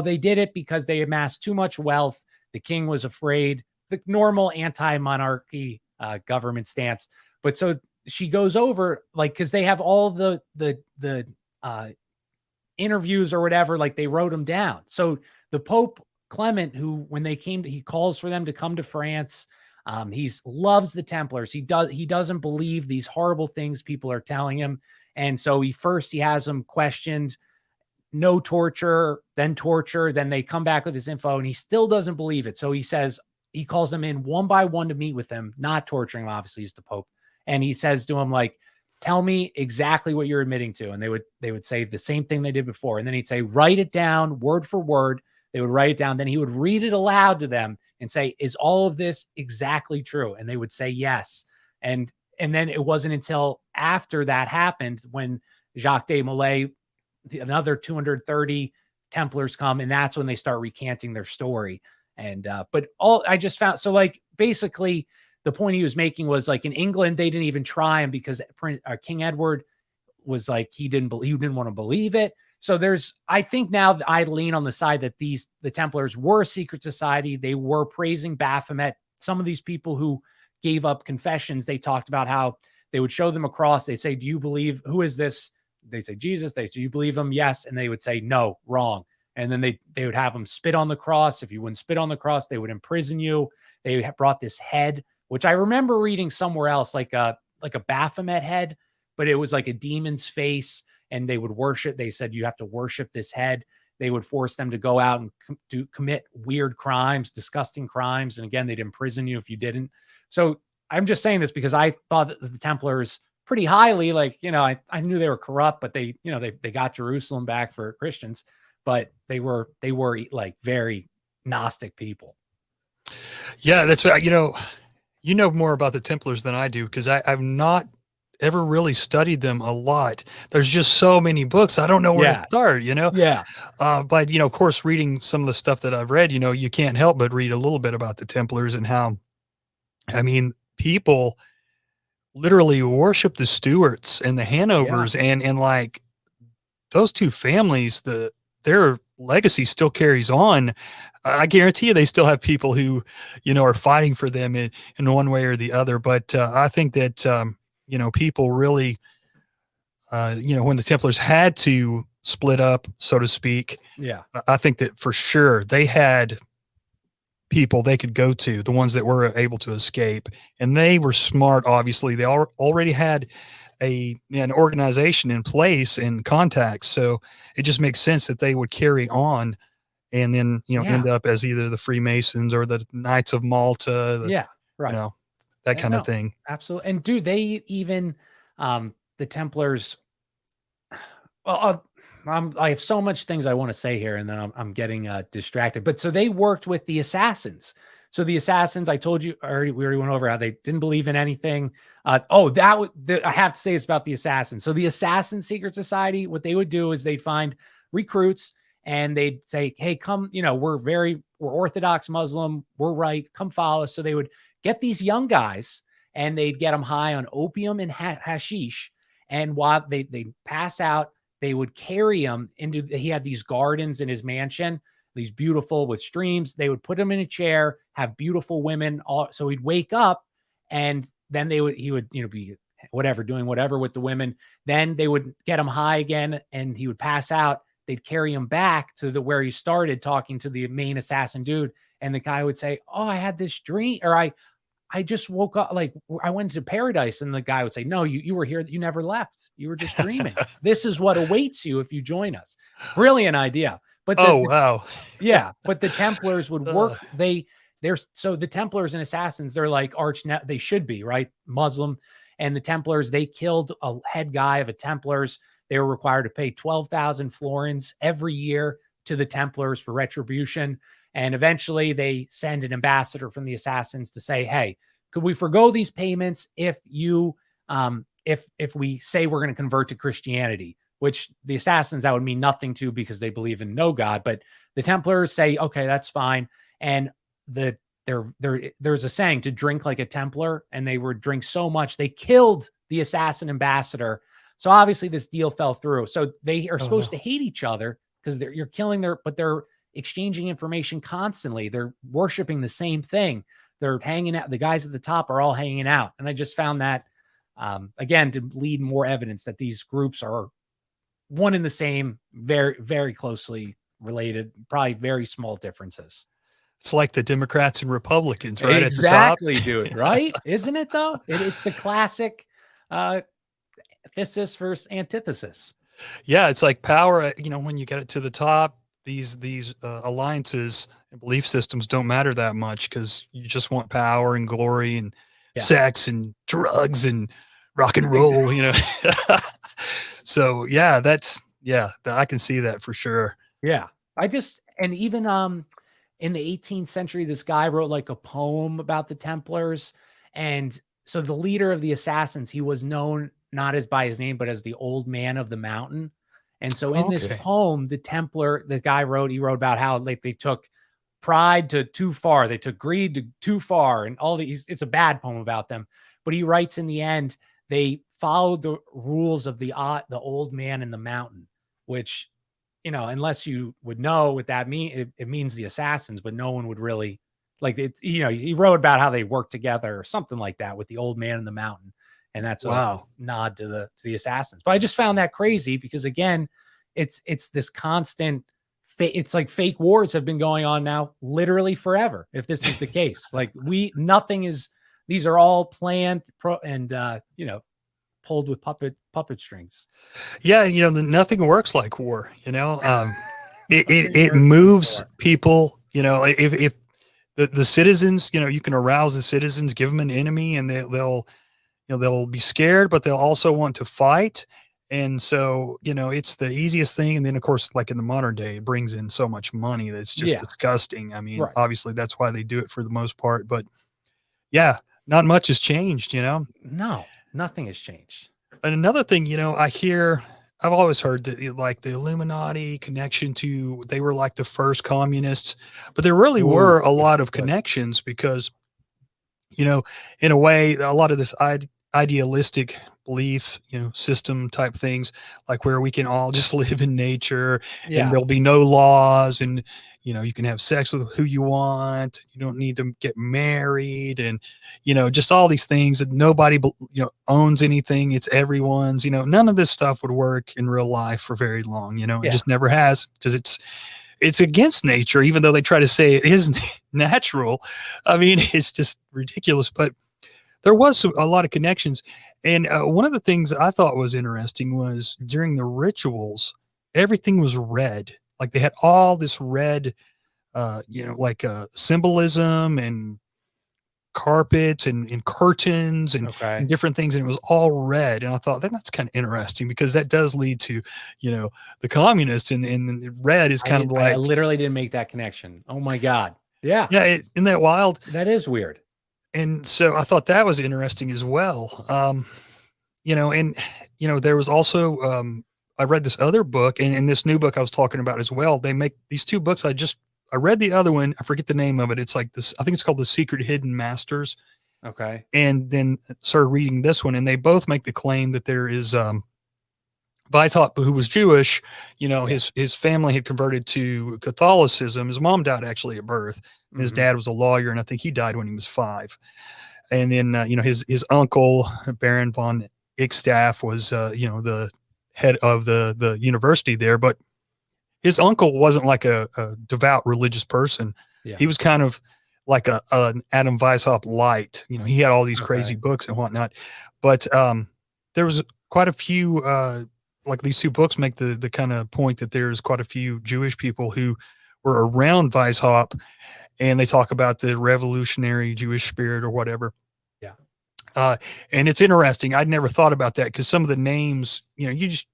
they did it because they amassed too much wealth. The king was afraid, the normal anti-monarchy government stance. But so she goes over, like, because they have all the interviews or whatever, like they wrote them down. So the Pope Clement, who, when they came, he calls for them to come to France. He loves the Templars. He doesn't believe these horrible things people are telling him. And so he has them questioned, no torture, then they come back with his info, and he still doesn't believe it. So he calls them in one by one to meet with them, not torturing him, obviously, he's the Pope. And he says to him, like, tell me exactly what you're admitting to. And they would say the same thing they did before. And then he'd say, write it down word for word. They would write it down. Then he would read it aloud to them and say, is all of this exactly true? And they would say yes. And then it wasn't until after that happened, when Jacques de Molay, another 230 Templars come, and that's when they start recanting their story. And but all I just found, so like basically the point he was making was, like, in England they didn't even try him because King Edward was like, he didn't want to believe it. So I think now I lean on the side that the Templars were a secret society. They were praising Baphomet. Some of these people who gave up confessions, they talked about how they would show them a cross. They say, do you believe, who is this? They say, Jesus. They say, do you believe him? Yes. And they would say, no, wrong. And then they would have them spit on the cross. If you wouldn't spit on the cross, they would imprison you. They brought this head, which I remember reading somewhere else, like a Baphomet head, but it was like a demon's face. And they would worship. They said, you have to worship this head. They would force them to go out and commit weird crimes, disgusting crimes. And again, they'd imprison you if you didn't. So I'm just saying this because I thought that the Templars pretty highly, like, I knew they were corrupt, but they got Jerusalem back for Christians, but they were like very Gnostic people. Yeah, that's right. You know more about the Templars than I do, because I've not ever really studied them a lot. There's just so many books. I don't know where to start, Yeah. But, of course, reading some of the stuff that I've read, you can't help but read a little bit about the Templars and how, people literally worship the Stuarts and the Hanovers, and like those two families, their legacy still carries on. I guarantee you they still have people who, are fighting for them in one way or the other. But I think that, people really, when the Templars had to split up, so to speak, I think that for sure they had people they could go to, the ones that were able to escape, and they were smart. Obviously, they already had an organization in place and contacts, so it just makes sense that they would carry on and then end up as either the Freemasons or the Knights of Malta. Right. That kind of thing. Absolutely. And dude, they even the Templars. Well, I have so much things I want to say here, and then I'm getting distracted. But so they worked with the assassins. So the assassins, I told you already, we already went over how they didn't believe in anything. I have to say it's about the assassins. So the Assassin Secret Society, what they would do is they'd find recruits and they'd say, hey, come, we're Orthodox Muslim. We're right. Come follow us. So they would get these young guys and they'd get them high on opium and hashish. And while they pass out, they would carry him he had these gardens in his mansion, these beautiful with streams. They would put him in a chair, have beautiful women. So he'd wake up and then he would, be whatever, doing whatever with the women. Then they would get him high again and he would pass out. They'd carry him back to where he started talking to the main assassin dude. And the guy would say, oh, I had this dream, or I just woke up, like I went to paradise. And the guy would say, no, you were here. You never left. You were just dreaming. This is what awaits you if you join us. Brilliant idea. But wow. Yeah. But the Templars would work. So the Templars and assassins, they're like they should be, right? Muslim. And the Templars, they killed a head guy of a Templars. They were required to pay 12,000 florins every year to the Templars for retribution. And eventually they send an ambassador from the assassins to say, hey, could we forgo these payments if we say we're going to convert to Christianity, which the assassins, that would mean nothing to because they believe in no God. But the Templars say, okay, that's fine. And there's a saying to drink like a Templar, and they would drink so much they killed the assassin ambassador. So obviously this deal fell through. So they are supposed to hate each other because you're killing but they're exchanging information constantly. They're worshiping the same thing. They're hanging out. The guys at the top are all hanging out. And I just found that, again, to lead more evidence that these groups are one and the same, very, very closely related, probably very small differences. It's like the Democrats and Republicans, right? Exactly, At the top. Dude. Right? Isn't it though? It's the classic thesis versus antithesis. Yeah. It's like power, when you get it to the top, these alliances and belief systems don't matter that much because you just want power and glory and sex and drugs and rock and roll, So yeah, I can see that for sure. Yeah. And even in the 18th century, this guy wrote like a poem about the Templars. And so the leader of the assassins, he was known not as by his name, but as the Old Man of the Mountain. And so in this poem, the guy he wrote about how like they took pride to too far. They took greed to too far, and it's a bad poem about them. But he writes in the end, they followed the rules of the Old Man in the Mountain, which, unless you would know what that means, it means the assassins, but no one would really like it. He wrote about how they worked together or something like that with the Old Man in the Mountain. And that's a nod to the assassins. But I just found that crazy because, again, it's this constant. It's like fake wars have been going on now literally forever. If this is the case, like these are all planned and pulled with puppet strings. Yeah, nothing works like war. It moves people. If the citizens, you can arouse the citizens, give them an enemy, and they'll be scared, but they'll also want to fight. And so, it's the easiest thing. And then, of course, like in the modern day, it brings in so much money that's just disgusting. I mean, obviously, that's why they do it for the most part. But yeah, not much has changed, No, nothing has changed. And another thing, I've always heard that like the Illuminati connection they were like the first communists, but there really were a lot of connections because, in a way, a lot of this idealistic belief, system type things, like where we can all just live in nature and there'll be no laws and, you can have sex with who you want. You don't need to get married and, just all these things that nobody, owns anything. It's everyone's, none of this stuff would work in real life for very long, it just never has because it's against nature, even though they try to say it is natural. I mean, it's just ridiculous, but there was a lot of connections. And one of the things I thought was interesting was during the rituals, everything was red. Like they had all this red, symbolism and carpets and curtains and different things. And it was all red. And I thought that's kind of interesting because that does lead to, the communists and red is kind of like. I literally didn't make that connection. Oh my God. Yeah, Yeah, isn't that wild? that is weird. And so I thought that was interesting as well. And there was also I read this other book, and in this new book I was talking about as well. They make these two books. I read the other one. I forget the name of it. It's like this. I think it's called The Secret Hidden Masters. Okay. And then started reading this one, and they both make the claim that there is Weishaupt, who was Jewish, Yeah. his family had converted to Catholicism. His mom died actually at birth. And his dad was a lawyer, and I think he died when he was 5. And then his uncle Baron von Ickstaff was the head of the university there, but his uncle wasn't like a devout religious person. Yeah. He was kind of like an Adam Weishaupt light. He had all these crazy Okay. books and whatnot, but there was quite a few like these two books make the kind of point that there's quite a few Jewish people who were around Weishaupt, and they talk about the revolutionary Jewish spirit or whatever. Yeah. And it's interesting. I'd never thought about that because some of the names, you just,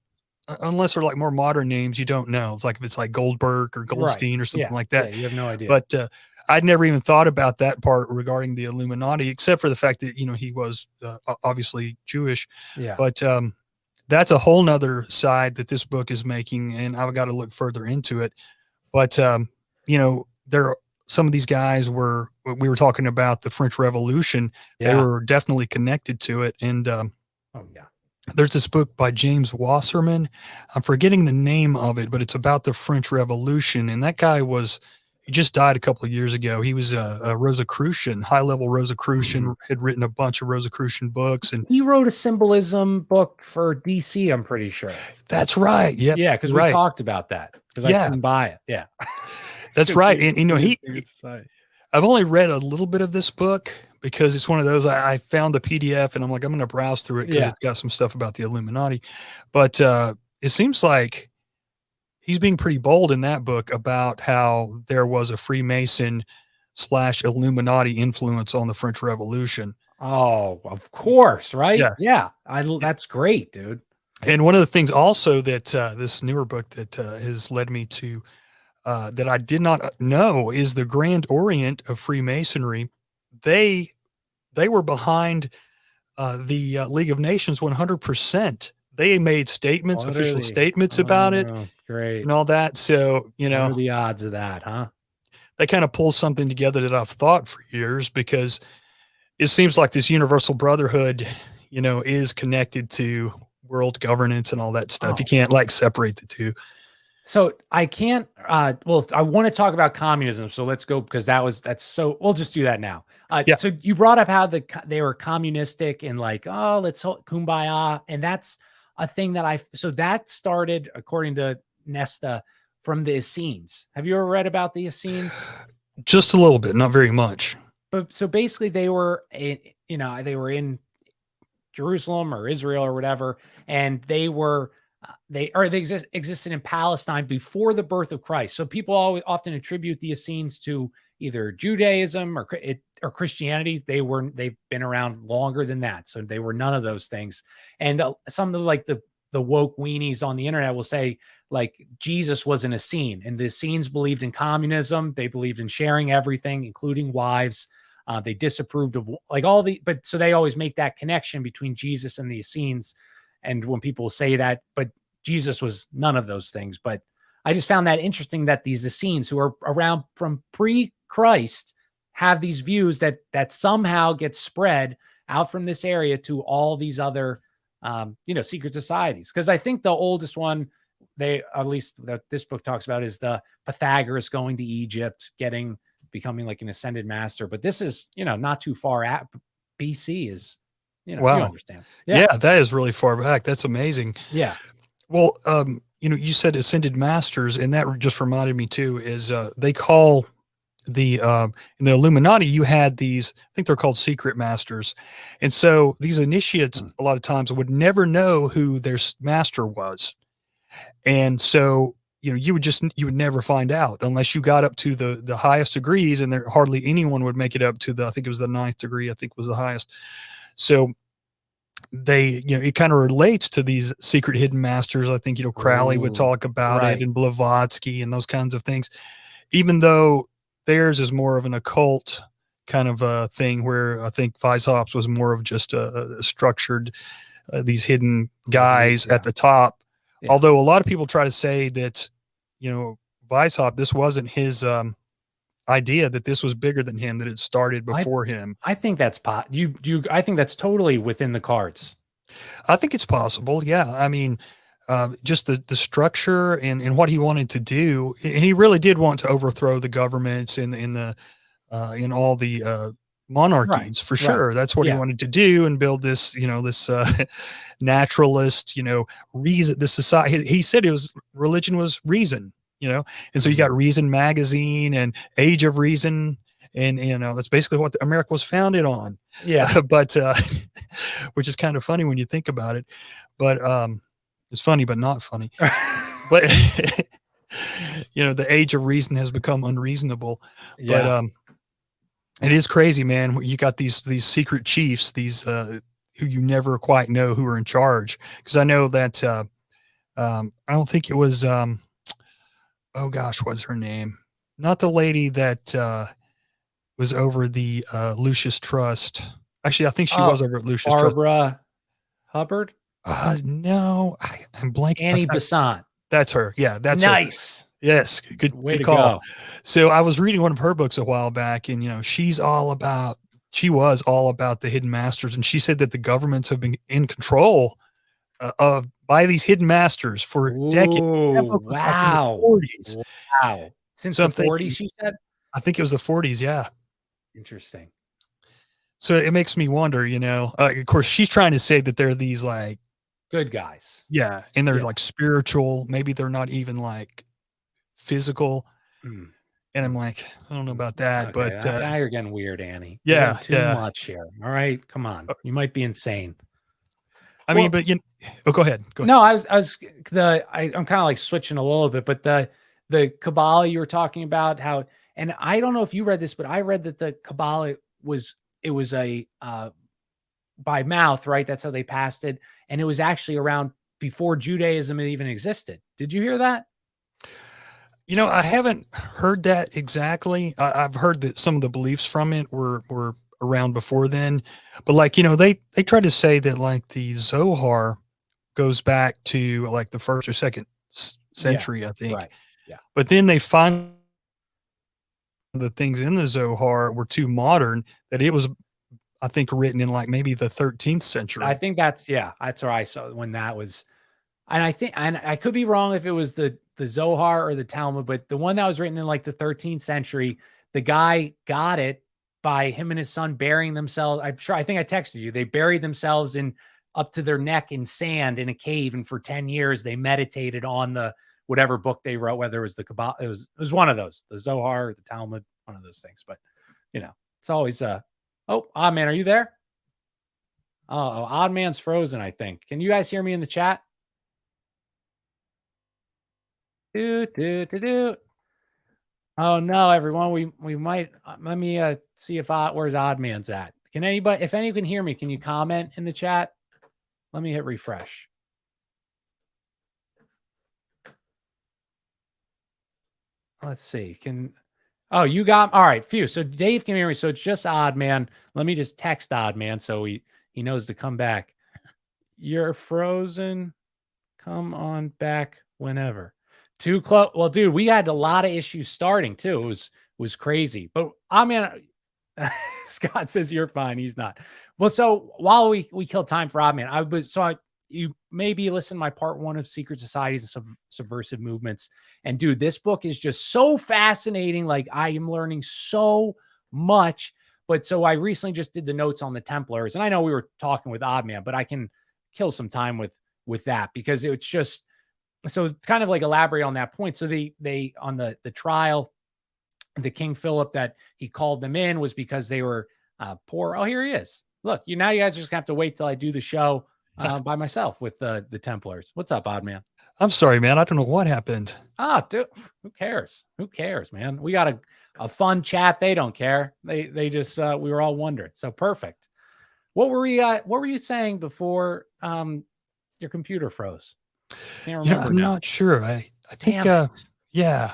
unless they're like more modern names, you don't know. It's like if it's like Goldberg or Goldstein or something like Yeah, that. you have no idea. But I'd never even thought about that part regarding the Illuminati, except for the fact that, he was obviously Jewish. Yeah. But that's a whole nother side that this book is making, and I've got to look further into it. But, there some of these guys we were talking about the French Revolution. They Yeah. were definitely connected to it. And Oh yeah. there's this book by James Wasserman. I'm forgetting the name of it, but it's about the French Revolution. And that guy he just died a couple of years ago. He was a Rosicrucian, high-level Rosicrucian, had written a bunch of Rosicrucian books. And He wrote a symbolism book for DC, I'm pretty sure. that's right. Yep. Yeah, because we talked about that. Because I couldn't buy it. Yeah. That's right. And Society. I've only read a little bit of this book because it's one of those, I found the PDF and I'm like, I'm going to browse through it because it's got some stuff about the Illuminati. But it seems like he's being pretty bold in that book about how there was a Freemason / Illuminati influence on the French Revolution. Oh, of course, right? Yeah. Yeah. That's great, dude. And one of the things also that this newer book that has led me to that I did not know is the Grand Orient of Freemasonry. They were behind the League of Nations 100%. They made statements, official statements about it, great, and all that. So, what are the odds of that, huh? They kind of pull something together that I've thought for years, because it seems like this universal brotherhood, is connected to world governance and all that stuff. You can't like separate the two. So I can't, well, I want to talk about communism. So let's go, because we'll just do that now. So you brought up how they were communistic and like, oh, let's kumbaya. And that's a thing so that started, according to Nesta, from the Essenes. Have you ever read about the Essenes? Just a little bit, not very much. But so basically they were in Jerusalem or Israel or whatever. And they existed in Palestine before the birth of Christ. So people often attribute the Essenes to either Judaism or Christianity. They've been around longer than that. So they were none of those things. And some of the woke weenies on the internet will say like Jesus was an Essene, and the Essenes believed in communism. They believed in sharing everything, including wives. They disapproved of like so they always make that connection between Jesus and the Essenes. And when people say that, but Jesus was none of those things. But I just found that interesting that these Essenes, who are around from pre-Christ, have these views that somehow get spread out from this area to all these other, secret societies. Because I think the oldest one, at least that this book talks about, is the Pythagoras going to Egypt, becoming like an ascended master. But this is, not too far at BC is. Wow. You understand. Yeah, that is really far back. That's amazing. Yeah. Well, you said ascended masters, and that just reminded me too, is they call in the Illuminati, you had these, I think they're called secret masters. And so these initiates a lot of times would never know who their master was. And so, you would never find out unless you got up to the highest degrees, and there hardly anyone would make it up to I think it was the 9th degree, I think was the highest. So it kind of relates to these secret hidden masters. I think, Crowley would talk about it, and Blavatsky and those kinds of things, even though theirs is more of an occult kind of a thing, where I think Weishaupt's was more of just a structured, these hidden believe. guys Yeah. at the top. Yeah. Although a lot of people try to say that, Weishaupt, this wasn't his idea, that this was bigger than him, that it started I before him. I think that's I think that's totally within the cards. I think it's possible. Yeah. I mean, just the structure and what he wanted to do. And he really did want to overthrow the governments in all the Right. monarchies, for Right. sure. That's what he Yeah. wanted to do, and build this, this naturalist, reason. The society. He said religion was reason, and so you got Mhm. Reason magazine and Age of Reason, and that's basically what America was founded on. Yeah. But which is kind of funny when you think about it. But it's funny, but not funny. But the age of reason has become unreasonable. But Yeah. it is crazy, man. You got these secret chiefs, these who you never quite know who are in charge. Because I know that I don't think it was oh gosh, what's her name? Not the lady that was over the Lucius Trust. Actually, I think she Oh, was over at Lucius Trust. Barbara Hubbard, No, I'm blanking. Annie Besant. That's her. Yeah, that's her. Nice. Yes, good Way good to call. go. So I was reading one of her books a while back, and she was all about the hidden masters, and she said that the governments have been in control of by these hidden masters for decades. That Ooh, book was like in the wow. 40s. Wow. Since So the I'm thinking, 40s, you said? I think it was the 40s, yeah. Interesting. So it makes me wonder, of course, she's trying to say that they're these like, Good guys. yeah, and they're Yeah. like spiritual. Maybe they're not even like physical. Mm. And I'm like, I don't know about that, Okay, but now you're getting weird, Annie. You're yeah, getting too yeah. much here. All right, come on. You might be insane. I mean, Well, but oh, go ahead. Go ahead. no, I'm kind of like switching a little bit, but the Kabbalah you were talking about, how, and I don't know if you read this, but I read that the Kabbalah was a by mouth, right? That's how they passed it, and it was actually around before Judaism even existed. Did you hear that? I haven't heard that exactly. I've heard that some of the beliefs from it were around before then, but like, they try to say that like the Zohar goes back to like the first or second Yeah. century, I think. Right. Yeah. But then they find the things in the Zohar were too modern, that it was, I think, written in like maybe the 13th I century. think that's where I saw when that was. And I think, and I could be wrong if it was the Zohar or the Talmud, but the one that was written in like the 13th century, the guy got it by him and his son burying themselves. I think I texted you. They buried themselves in up to their neck in sand in a cave, and for 10 years they meditated on the whatever book they wrote, whether it was the Kabbalah, it was one of those, the Zohar, the Talmud, one of those things. But it's always oh, Oddman, are you there? Oh, Oddman's frozen, I think. Can you guys hear me in the chat? Do, do, do, do. Oh no, everyone. We might let me see if where's Oddman's at. Can anybody, if any can hear me, can you comment in the chat? Let me hit refresh. Let's see. Oh, you got all right, phew. So Dave can hear me. So it's just Oddman. Let me just text Oddman so he knows to come back. You're frozen. Come on back whenever. Too close. Well, dude, we had a lot of issues starting too. It was crazy. But I mean, Scott says you're fine. He's not. Well, so while we kill time for Oddman, you maybe listen to my part 1 of Secret Societies and Subversive Movements. And dude, this book is just so fascinating. Like, I am learning so much. But so I recently just did the notes on the Templars, and I know we were talking with Oddman, but I can kill some time with that, because it's just so kind of like elaborate on that point. So they on the trial, the King Philip, that he called them in was because they were poor. Oh, here he is. Look, now you guys just have to wait till I do the show by myself with the Templars. What's up, Oddman? I'm sorry, man. I don't know what happened. Dude, who cares? Who cares, man? We got a fun chat. They don't care. They just we were all wondering. So perfect. What were you saying before your computer froze? Can't remember. I'm not sure. I think Damn it. yeah.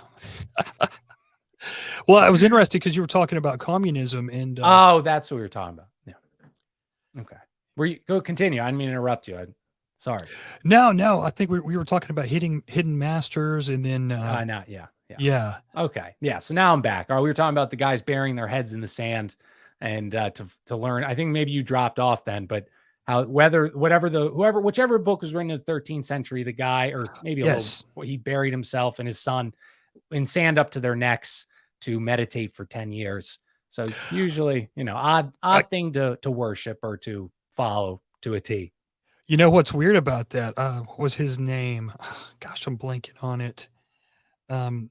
Well, I was interested because you were talking about communism and Oh, that's what we were talking about. Yeah. Okay. Go continue. I didn't mean to interrupt you. Sorry. no, I think we were talking about hidden masters and then Not yeah. Yeah. yeah. Okay. Yeah. So now I'm back. All right, we were talking about the guys burying their heads in the sand and to learn. I think maybe you dropped off then, but how whichever book was written in the 13th century, the guy, or maybe a little, Yes. he buried himself and his son in sand up to their necks to meditate for 10 years. So usually, odd I, thing to worship or to follow to a T. you know what's weird about that? What was his name? Gosh, I'm blanking on it.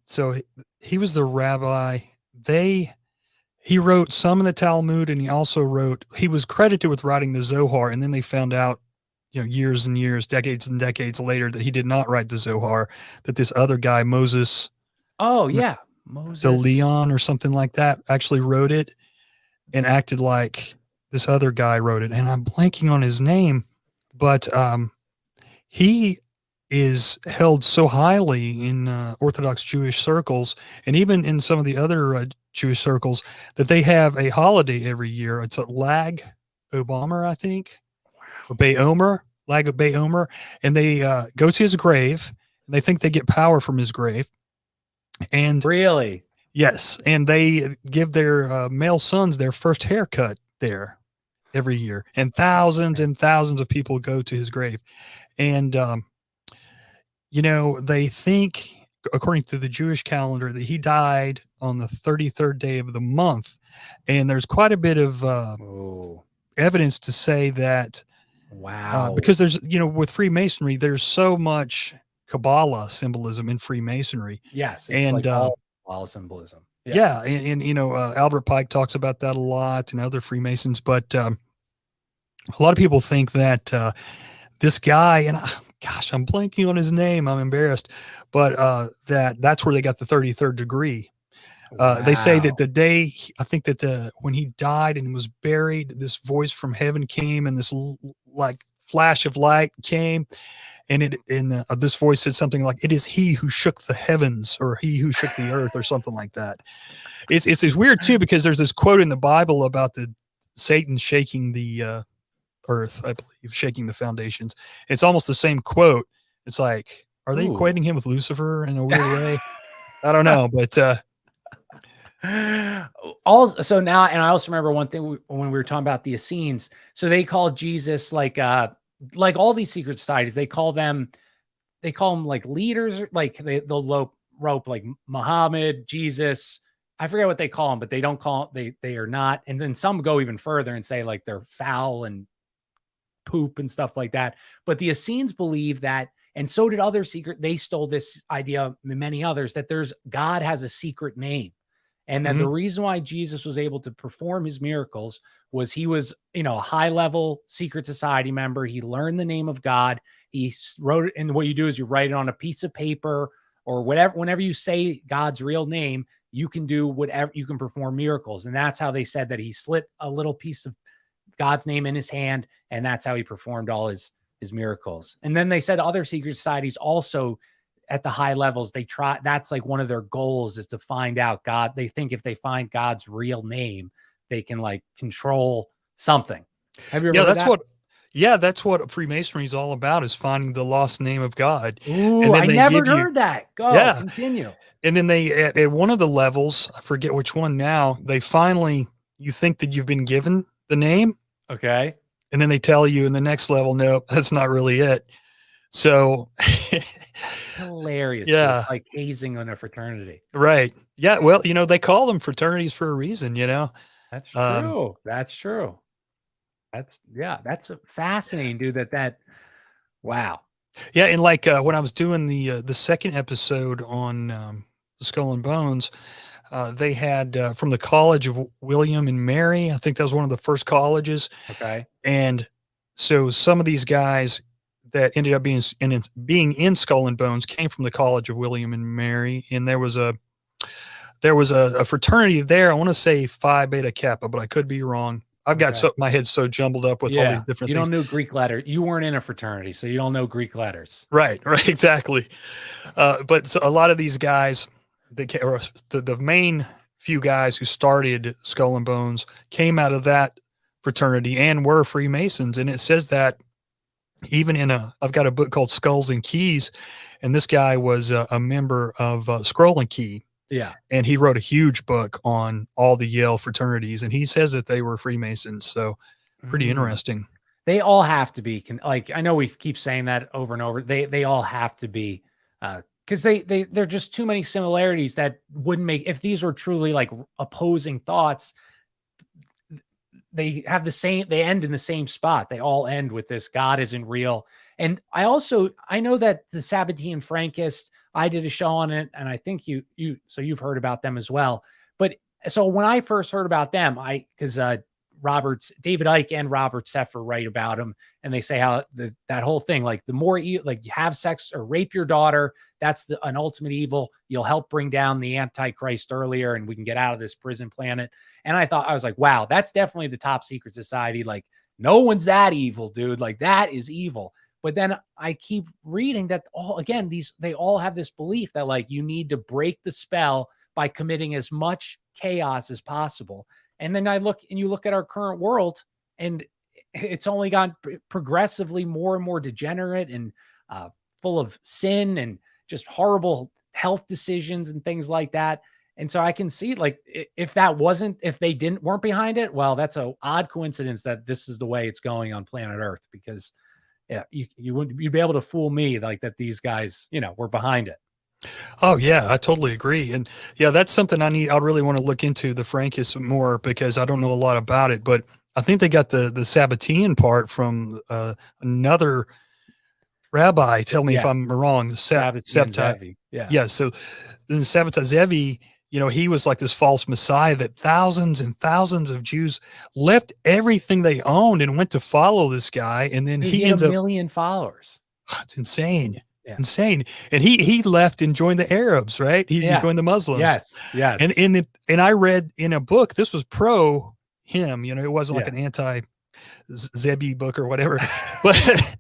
So he was the rabbi. He wrote some in the Talmud, and he was credited with writing the Zohar, and then they found out, years and years, decades and decades later, that he did not write the Zohar, that this other guy, Moses Oh yeah. de Moses. Leon or something like that, actually wrote it and acted like this other guy wrote it. And I'm blanking on his name, but he is held so highly in Orthodox Jewish circles, and even in some of the other Jewish circles, that they have a holiday every year. It's a Lag Omer, I think, or Bay Omer, Lag of Bay Omer, and they go to his grave, and they think they get power from his grave. And Really? yes, and they give their male sons their first haircut there every year, and thousands of people go to his grave, and they think, according to the Jewish calendar, that he died on the 33rd day of the month. And there's quite a bit of evidence to say that, Wow. because there's, with Freemasonry, there's so much Kabbalah symbolism in Freemasonry. Yes, it's And like all symbolism. yeah, and Albert Pike talks about that a lot, and other Freemasons. But a lot of people think that this guy, and gosh, I'm blanking on his name. I'm embarrassed, but that's where they got the 33rd degree. They say that the day, I think that when he died and was buried, this voice from heaven came, and this like flash of light came, and this voice said something like, "It is he who shook the heavens," or "he who shook the earth," or something like that. It's weird too, because there's this quote in the Bible about the Satan shaking the earth, I believe, shaking the foundations. It's almost the same quote. It's like, are they equating him with Lucifer in a weird way? I don't know, but so now, and I also remember one thing when we were talking about the Essenes. So they call Jesus like all these secret societies, they call them like leaders, like they'll rope like Muhammad, Jesus. I forget what they call them, but they don't call they are not. And then some go even further and say like they're foul and poop and stuff like that. But the Essenes believe that, and so did other they stole this idea, many others, that God has a secret name. And that the reason why Jesus was able to perform his miracles was he was, a high level secret society member. He learned the name of God. He wrote it. And what you do is you write it on a piece of paper or whatever. Whenever you say God's real name, you can do whatever, you can perform miracles. And that's how they said that he slit a little piece of God's name in his hand. And that's how he performed all his miracles. And then they said other secret societies also, at the high levels, that's like one of their goals, is to find out God. They think if they find God's real name, they can like control something. Have you ever heard that? That's what Freemasonry is all about, is finding the lost name of God. Ooh, and then I never heard that. Continue. And then they, at one of the levels, I forget which one now, you think that you've been given the name. Okay. And then they tell you in the next level, nope, that's not really it. So hilarious. Yeah. It's like hazing on a fraternity. Right. Yeah. Well, they call them fraternities for a reason, That's true. That's true. That's fascinating, dude. Wow. Yeah. And like when I was doing the second episode on the Skull and Bones, they had from the College of William and Mary. I think that was one of the first colleges. Okay. And so some of these guys that ended up being in Skull and Bones came from the College of William and Mary, and there was a fraternity there. I want to say Phi Beta Kappa, but I could be wrong. I've got my head so jumbled up with all these different things. You don't know Greek letters. You weren't in a fraternity, so you don't know Greek letters. Right, exactly. But so a lot of these guys, or the main few guys who started Skull and Bones came out of that fraternity and were Freemasons. And it says that even I've got a book called Skulls and Keys, and this guy was a member of Scroll and Key, Yeah. and he wrote a huge book on all the Yale fraternities, and he says that they were Freemasons. So pretty Mm. interesting. They all have to be like, I know we keep saying that over and over. They all have to be, because they're just too many similarities that wouldn't make, if these were truly like opposing thoughts, they have the same, they end in the same spot. They all end with this God isn't real. And I know that the Sabbatean Frankists, I did a show on it, and I think so you've heard about them as well. But so when I first heard about them, because David Icke and Robert Seffer write about them, and they say how that whole thing, like the more you have sex or rape your daughter, that's an ultimate evil. You'll help bring down the Antichrist earlier, and we can get out of this prison planet. And I was like, wow, that's definitely the top secret society. Like, no one's that evil, dude. Like, that is evil. But then I keep reading that they all have this belief that like you need to break the spell by committing as much chaos as possible. And then you look at our current world, and it's only gone progressively more and more degenerate and full of sin and just horrible health decisions and things like that. And so I can see, like, if they weren't behind it, well, that's a odd coincidence that this is the way it's going on planet Earth, because yeah, you'd be able to fool me like that these guys, were behind it. Oh yeah, I totally agree. And yeah, that's something I really want to look into, the Frankists more, because I don't know a lot about it, but I think they got the Sabbatean part from another rabbi. Tell me if Yes. I'm wrong. Sabbatean Zevi. Yeah. Yeah. So the Sabbatai Zevi, he was like this false messiah that thousands and thousands of Jews left everything they owned and went to follow this guy. And then He he had ends a up, million followers. it's insane. Yeah. Insane. And he left and joined the Arabs, right? He Yeah. joined the Muslims. Yes. Yes. And I read in a book, this was pro him, it wasn't like Yeah. an anti Zebi book or whatever, but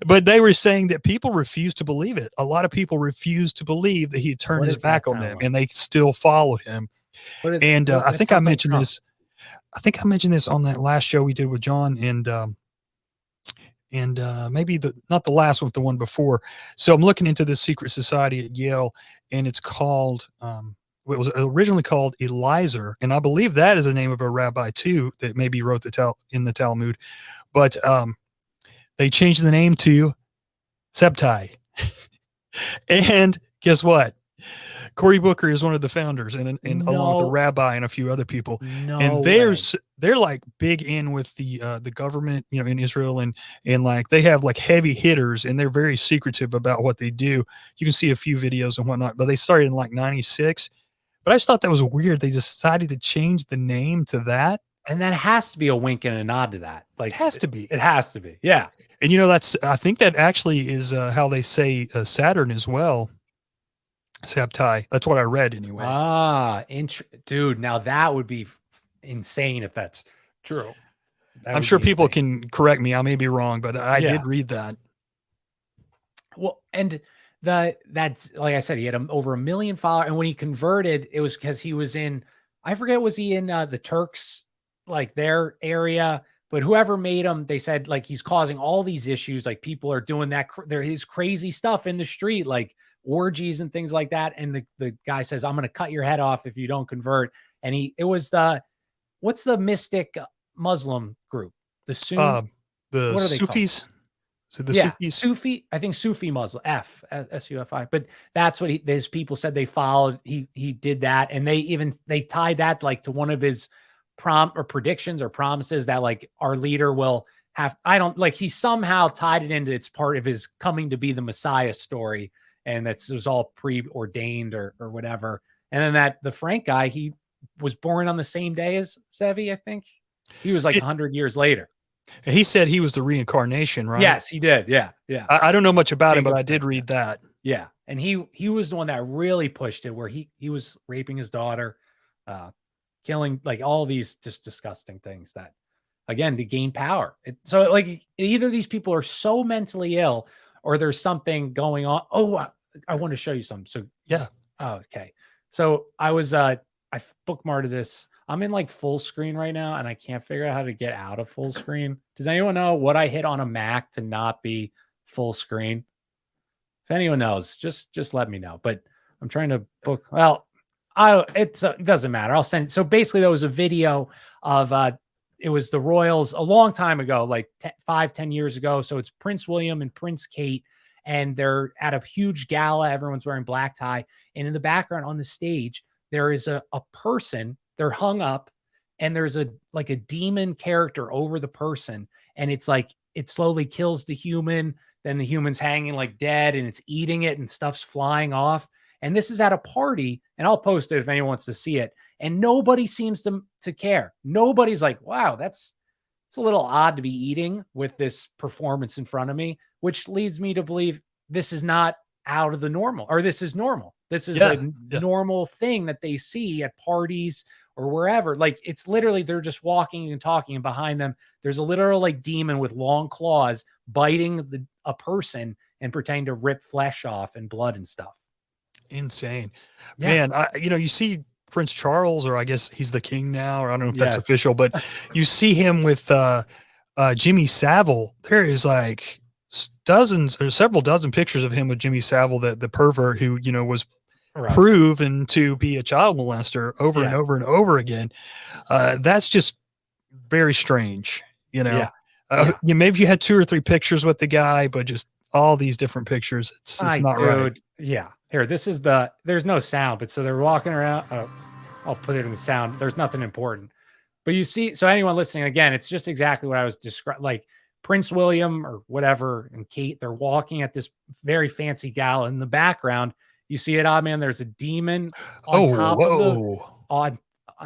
but they were saying that people refused to believe it. A lot of people refused to believe that he turned What his does that back on sound them, like? and they still followed him. And I That think I sounds like mentioned Trump. this. I think I mentioned this on that last show we did with John, and maybe not the last one, but the one before. So I'm looking into this secret society at Yale, and it's called it was originally called Eliezer, and I believe that is the name of a rabbi too that maybe wrote in the Talmud, but they changed the name to Sebtai. And guess what? Cory Booker is one of the founders, and along with the No, rabbi and a few other people, no and way. they're like big in with the government, in Israel, and like they have like heavy hitters, and they're very secretive about what they do. You can see a few videos and whatnot, but they started in like '96. But I just thought that was weird. They decided to change the name to that. And that has to be a wink and a nod to that. It Like, has to be. it has to be. Yeah. And I think that actually is how they say Saturn as well. Sabtai. That's what I read anyway. Dude, now that would be insane if that's true. That I'm would sure be people insane. can correct me. I may be wrong, but I Yeah. did read that. Well, and that's like I said, he had over 1 million followers, and when he converted, it was because he was in, I forget, was he in the Turks, like their area? But whoever made him, they said like he's causing all these issues. Like people are doing there his crazy stuff in the street, like orgies and things like that. And the guy says, "I'm going to cut your head off if you don't convert." And it was what's the mystic Muslim group? The Sun. The What are they called? Sufis. So the Yeah, Sufis. Sufi, I think Sufi Muslim, Sufi, but that's what his people said they followed. He did that, and they tied that like to one of his predictions or promises that like our leader will have. I don't like he somehow tied it into it's part of his coming to be the Messiah story, and it was all preordained or whatever. And then the Frank guy, he was born on the same day as Sevi, I think. He was like 100 years later. He said he was the reincarnation, right? Yes, he did. Yeah, yeah. I don't know much about him, but Jacob I did said, read that. yeah, and he was the one that really pushed it, where he was raping his daughter, killing, like all these just disgusting things that, again, to gain power. So like either these people are so mentally ill, or there's something going on. Oh, I want to show you something. So Yeah. oh, okay. So I bookmarked this. I'm in like full screen right now and I can't figure out how to get out of full screen. Does anyone know what I hit on a Mac to not be full screen? If anyone knows, just let me know. But I'm trying to book. Well, it doesn't matter. I'll send. So basically, there was a video of it was the Royals a long time ago, like 10 years ago. So it's Prince William and Prince Kate, and they're at a huge gala. Everyone's wearing black tie, and in the background on the stage there is a person. They're hung up, and there's a like a demon character over the person, and it's like it slowly kills the human, then the human's hanging like dead and it's eating it and stuff's flying off. And this is at a party, and I'll post it if anyone wants to see it. And nobody seems to care. Nobody's like, wow, it's a little odd to be eating with this performance in front of me, which leads me to believe this is not out of the normal, or this is normal. This is Yeah, a yeah. normal thing that they see at parties or wherever. Like it's literally they're just walking and talking, and behind them there's a literal like demon with long claws biting a person and pretending to rip flesh off and blood and stuff. Insane, Yeah. man. You see Prince Charles, or I guess he's the king now, or I don't know if that's Yes. official, but you see him with Jimmy Savile. There is like dozens or several dozen pictures of him with Jimmy Savile, the pervert who was Right. proven to be a child molester over and Yeah. over and over again. That's just very strange, you know. Yeah. Yeah. Maybe you had 2 or 3 pictures with the guy, but just all these different pictures. It's not right. Dude. Yeah. Here, there's no sound, but so they're walking around. Oh, I'll put it in the sound. There's nothing important. But you see, so anyone listening, again, it's just exactly what I was describing. Like Prince William or whatever and Kate, they're walking at this very fancy gala. In the background, you see it, Oddman. There's a demon on top of the Whoa. on.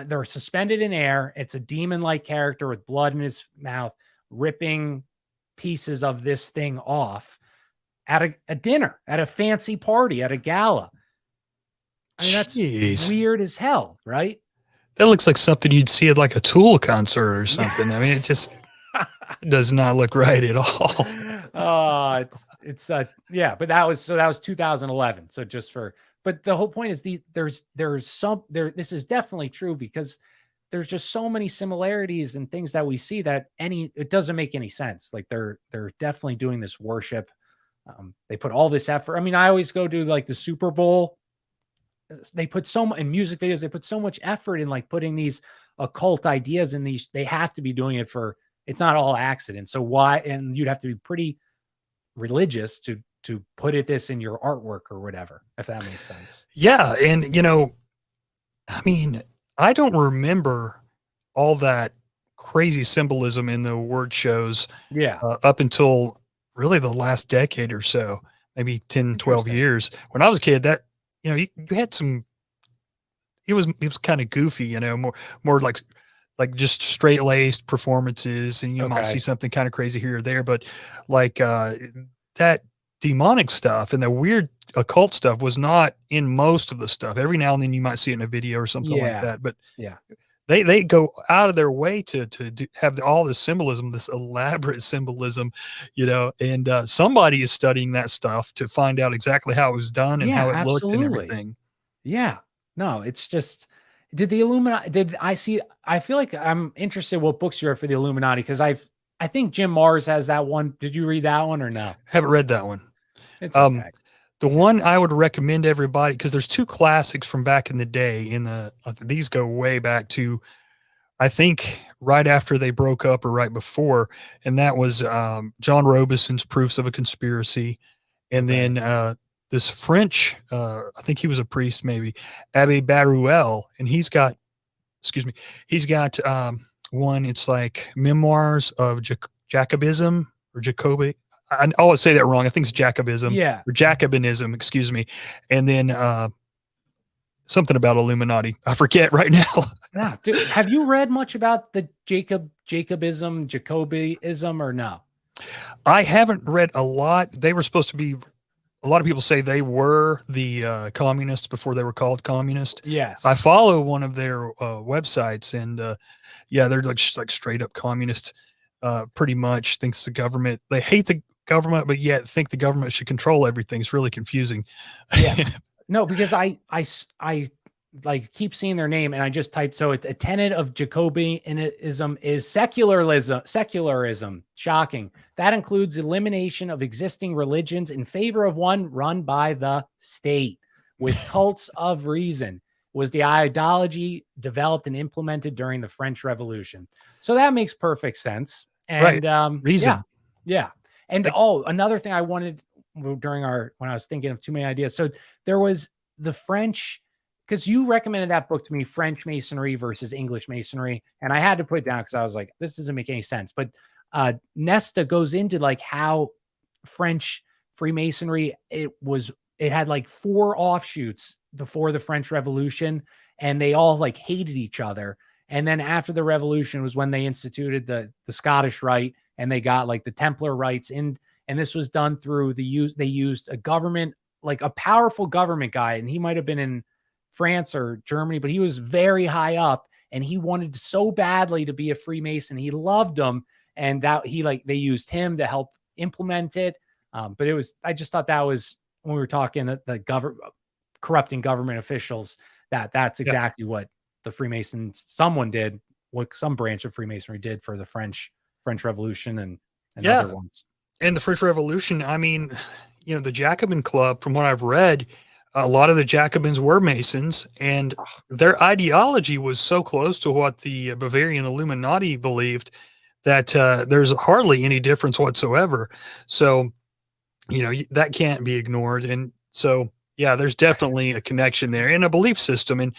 They're suspended in air. It's a demon-like character with blood in his mouth, ripping pieces of this thing off at a dinner, at a fancy party, at a gala. I mean, that's Jeez. weird as hell, right? That looks like something you'd see at like a Tool concert or Yeah. something. I mean, it just does not look right at all. Oh, it's yeah, but that was 2011. So just for, but the whole point is there's some there. This is definitely true because there's just so many similarities and things that we see that it doesn't make any sense. Like they're definitely doing this worship. They put all this effort. I mean, I always go to like the Super Bowl. They put so much in music videos. They put so much effort in like putting these occult ideas in these. They have to be doing it for. It's not all accident. So why? And you'd have to be pretty religious to put this in your artwork or whatever, if that makes sense. Yeah, and I mean, I don't remember all that crazy symbolism in the word shows Yeah. up until really the last decade or so, maybe 10, 12 Interesting. years. When I was a kid, that you had some. It was kind of goofy, more like just straight laced performances, and you might see Okay. something kind of crazy here or there, but like that demonic stuff and the weird occult stuff was not in most of the stuff. Every now and then you might see it in a video or something like Yeah. that, but Yeah. they go out of their way to have all this symbolism, this elaborate symbolism, and somebody is studying that stuff to find out exactly how it was done and Yeah, how it looked and absolutely. everything. Yeah. No, it's just, I feel like I'm interested what books you read for the Illuminati because I think Jim Mars has that one. Did you read that one or no? Haven't read that one. It's Um, okay. the one I would recommend to everybody, because there's 2 classics from back in the day. These go way back to, I think, right after they broke up or right before, and that was John Robison's Proofs of a Conspiracy, and Okay. then this French, I think he was a priest, maybe Abbe Baruel, and excuse me, he's got one. It's like Memoirs of Jacobism or Jacobi. I always say that wrong. I think it's Jacobism Yeah. or Jacobinism, excuse me. And then something about Illuminati. I forget right now. Yeah. Dude, have you read much about the Jacobism, Jacobiism, or no? I haven't read a lot. They were supposed to be, a lot of people say they were the communists before they were called communist. Yes. I follow one of their websites, and yeah, they're like straight up communist. Pretty much thinks the government, they hate the government, but yet think the government should control everything. It's really confusing. Yeah. No, because like keep seeing their name, and I just typed. So it's a tenet of Jacobinism is secularism. Shocking. That includes elimination of existing religions in favor of one run by the state with cults of reason. Was the ideology developed and implemented during the French Revolution? So that makes perfect sense. Right. And Reason. yeah. And Like, another thing I wanted during when I was thinking of too many ideas. So there was the French, because you recommended that book to me, French Masonry versus English Masonry, and I had to put it down because I was like, this doesn't make any sense. But Nesta goes into like how French Freemasonry, it had like 4 offshoots before the French Revolution, and they all like hated each other. And then after the revolution was when they instituted the Scottish Rite, and they got like the Templar rights in, and this was done through they used a government, like a powerful government guy, and he might have been in France or Germany, but he was very high up, and he wanted so badly to be a Freemason. He loved them, and that they used him to help implement it. But I just thought that was, when we were talking the corrupting government officials, that's exactly what the Freemasons, what some branch of Freemasonry did for the French Revolution and other ones. And the French Revolution, I mean, the Jacobin Club, from what I've read, a lot of the Jacobins were Masons, and their ideology was so close to what the Bavarian Illuminati believed that there's hardly any difference whatsoever. So, that can't be ignored. And so, yeah, there's definitely a connection there and a belief system. And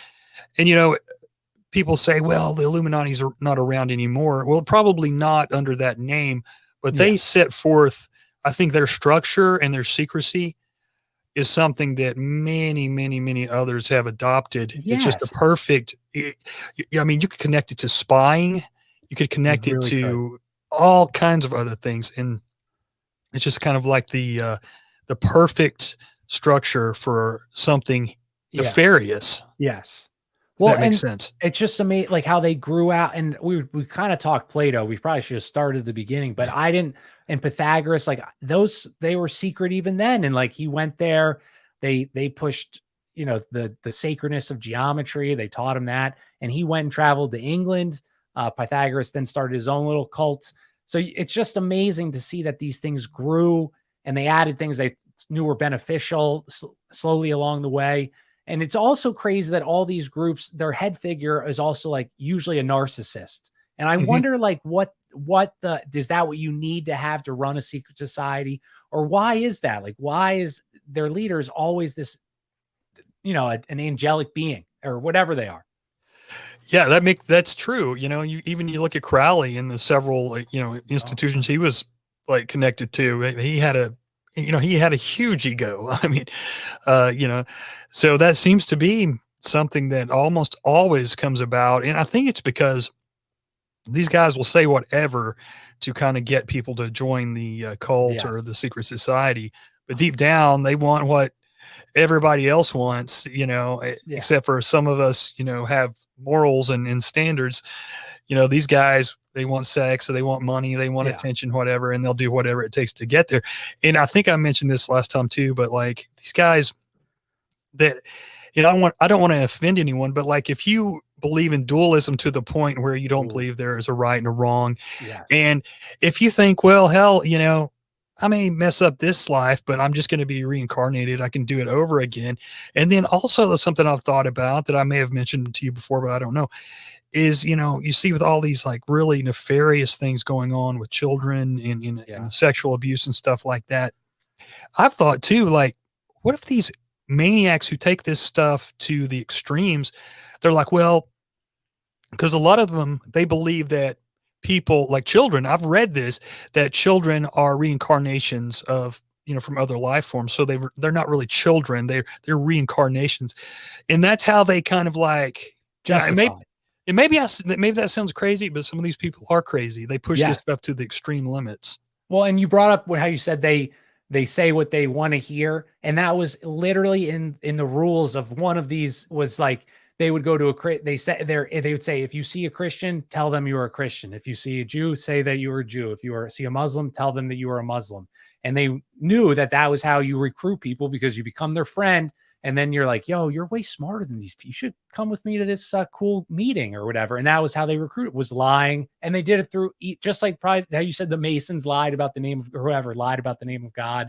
people say, well, the Illuminati's are not around anymore. Well, probably not under that name, but they set forth, I think, their structure and their secrecy is something that many, many, many others have adopted. It's just a perfect, I mean, you could connect it to spying. You could connect it to all kinds of other things. And it's just kind of like the perfect structure for something nefarious. Yes. Well, that makes sense. It's just amazing, like how they grew out, and we kind of talked Plato. We probably should have started at the beginning, but I didn't. And Pythagoras, like they were secret even then. And like he went there, they pushed, the sacredness of geometry. They taught him that, and he went and traveled to England. Pythagoras then started his own little cult. So it's just amazing to see that these things grew, and they added things they knew were beneficial slowly along the way. And it's also crazy that all these groups, their head figure is also like usually a narcissist. And I wonder, like, is that what you need to have to run a secret society? Or why is that? Like, why is their leaders always this, an angelic being or whatever they are? Yeah, that's true. You look at Crowley and the several, institutions he was like connected to. He had a huge ego. I mean, so that seems to be something that almost always comes about. And I think it's because these guys will say whatever to kind of get people to join the cult or the secret society. But deep down, they want what everybody else wants, except for some of us, have morals and standards. These guys, they want sex, or they want money, they want attention, whatever, and they'll do whatever it takes to get there. And I think I mentioned this last time too, but like these guys that, I don't want to offend anyone, but like if you believe in dualism to the point where you don't believe there is a right and a wrong, and if you think, well, hell, I may mess up this life, but I'm just going to be reincarnated. I can do it over again. And then also something I've thought about that I may have mentioned to you before, but I don't know, is, you see with all these like really nefarious things going on with children and sexual abuse and stuff like that. I've thought too, like, what if these maniacs who take this stuff to the extremes, they're like, well, because a lot of them, they believe that people like children, I've read this, that children are reincarnations of, from other life forms. So they're not really children. They're reincarnations. And that's how they kind of like, maybe that sounds crazy, but some of these people are crazy. They push this stuff to the extreme limits. Well, and you brought up how you said they say what they want to hear. And that was literally in the rules of one of these was like, they would go to they would say, if you see a Christian, tell them you are a Christian. If you see a Jew, say that you are a Jew. If you see a Muslim, tell them that you are a Muslim. And they knew that was how you recruit people, because you become their friend And then you're like, yo, you're way smarter than these people. You should come with me to this cool meeting or whatever. And that was how they recruited, was lying. And they did it through, just like probably how you said the Masons lied about the name of, or whoever lied about the name of God.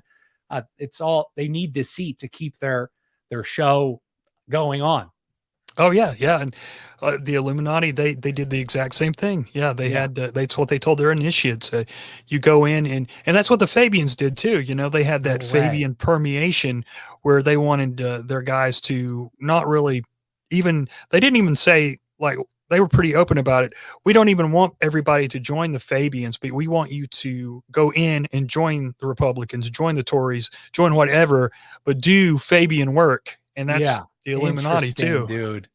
It's all, they need deceit to keep their show going on. Oh yeah, yeah, and the Illuminati, they did the exact same thing. Yeah, they Yeah. had that's what they told their initiates. You go in, and that's what the Fabians did too. You know, they had No that way. Fabian permeation where they wanted their guys to not really even. They didn't even say, like, they were pretty open about it. We don't even want everybody to join the Fabians, but we want you to go in and join the Republicans, join the Tories, join whatever, but do Fabian work, and that's Yeah. the Illuminati Interesting, too. dude.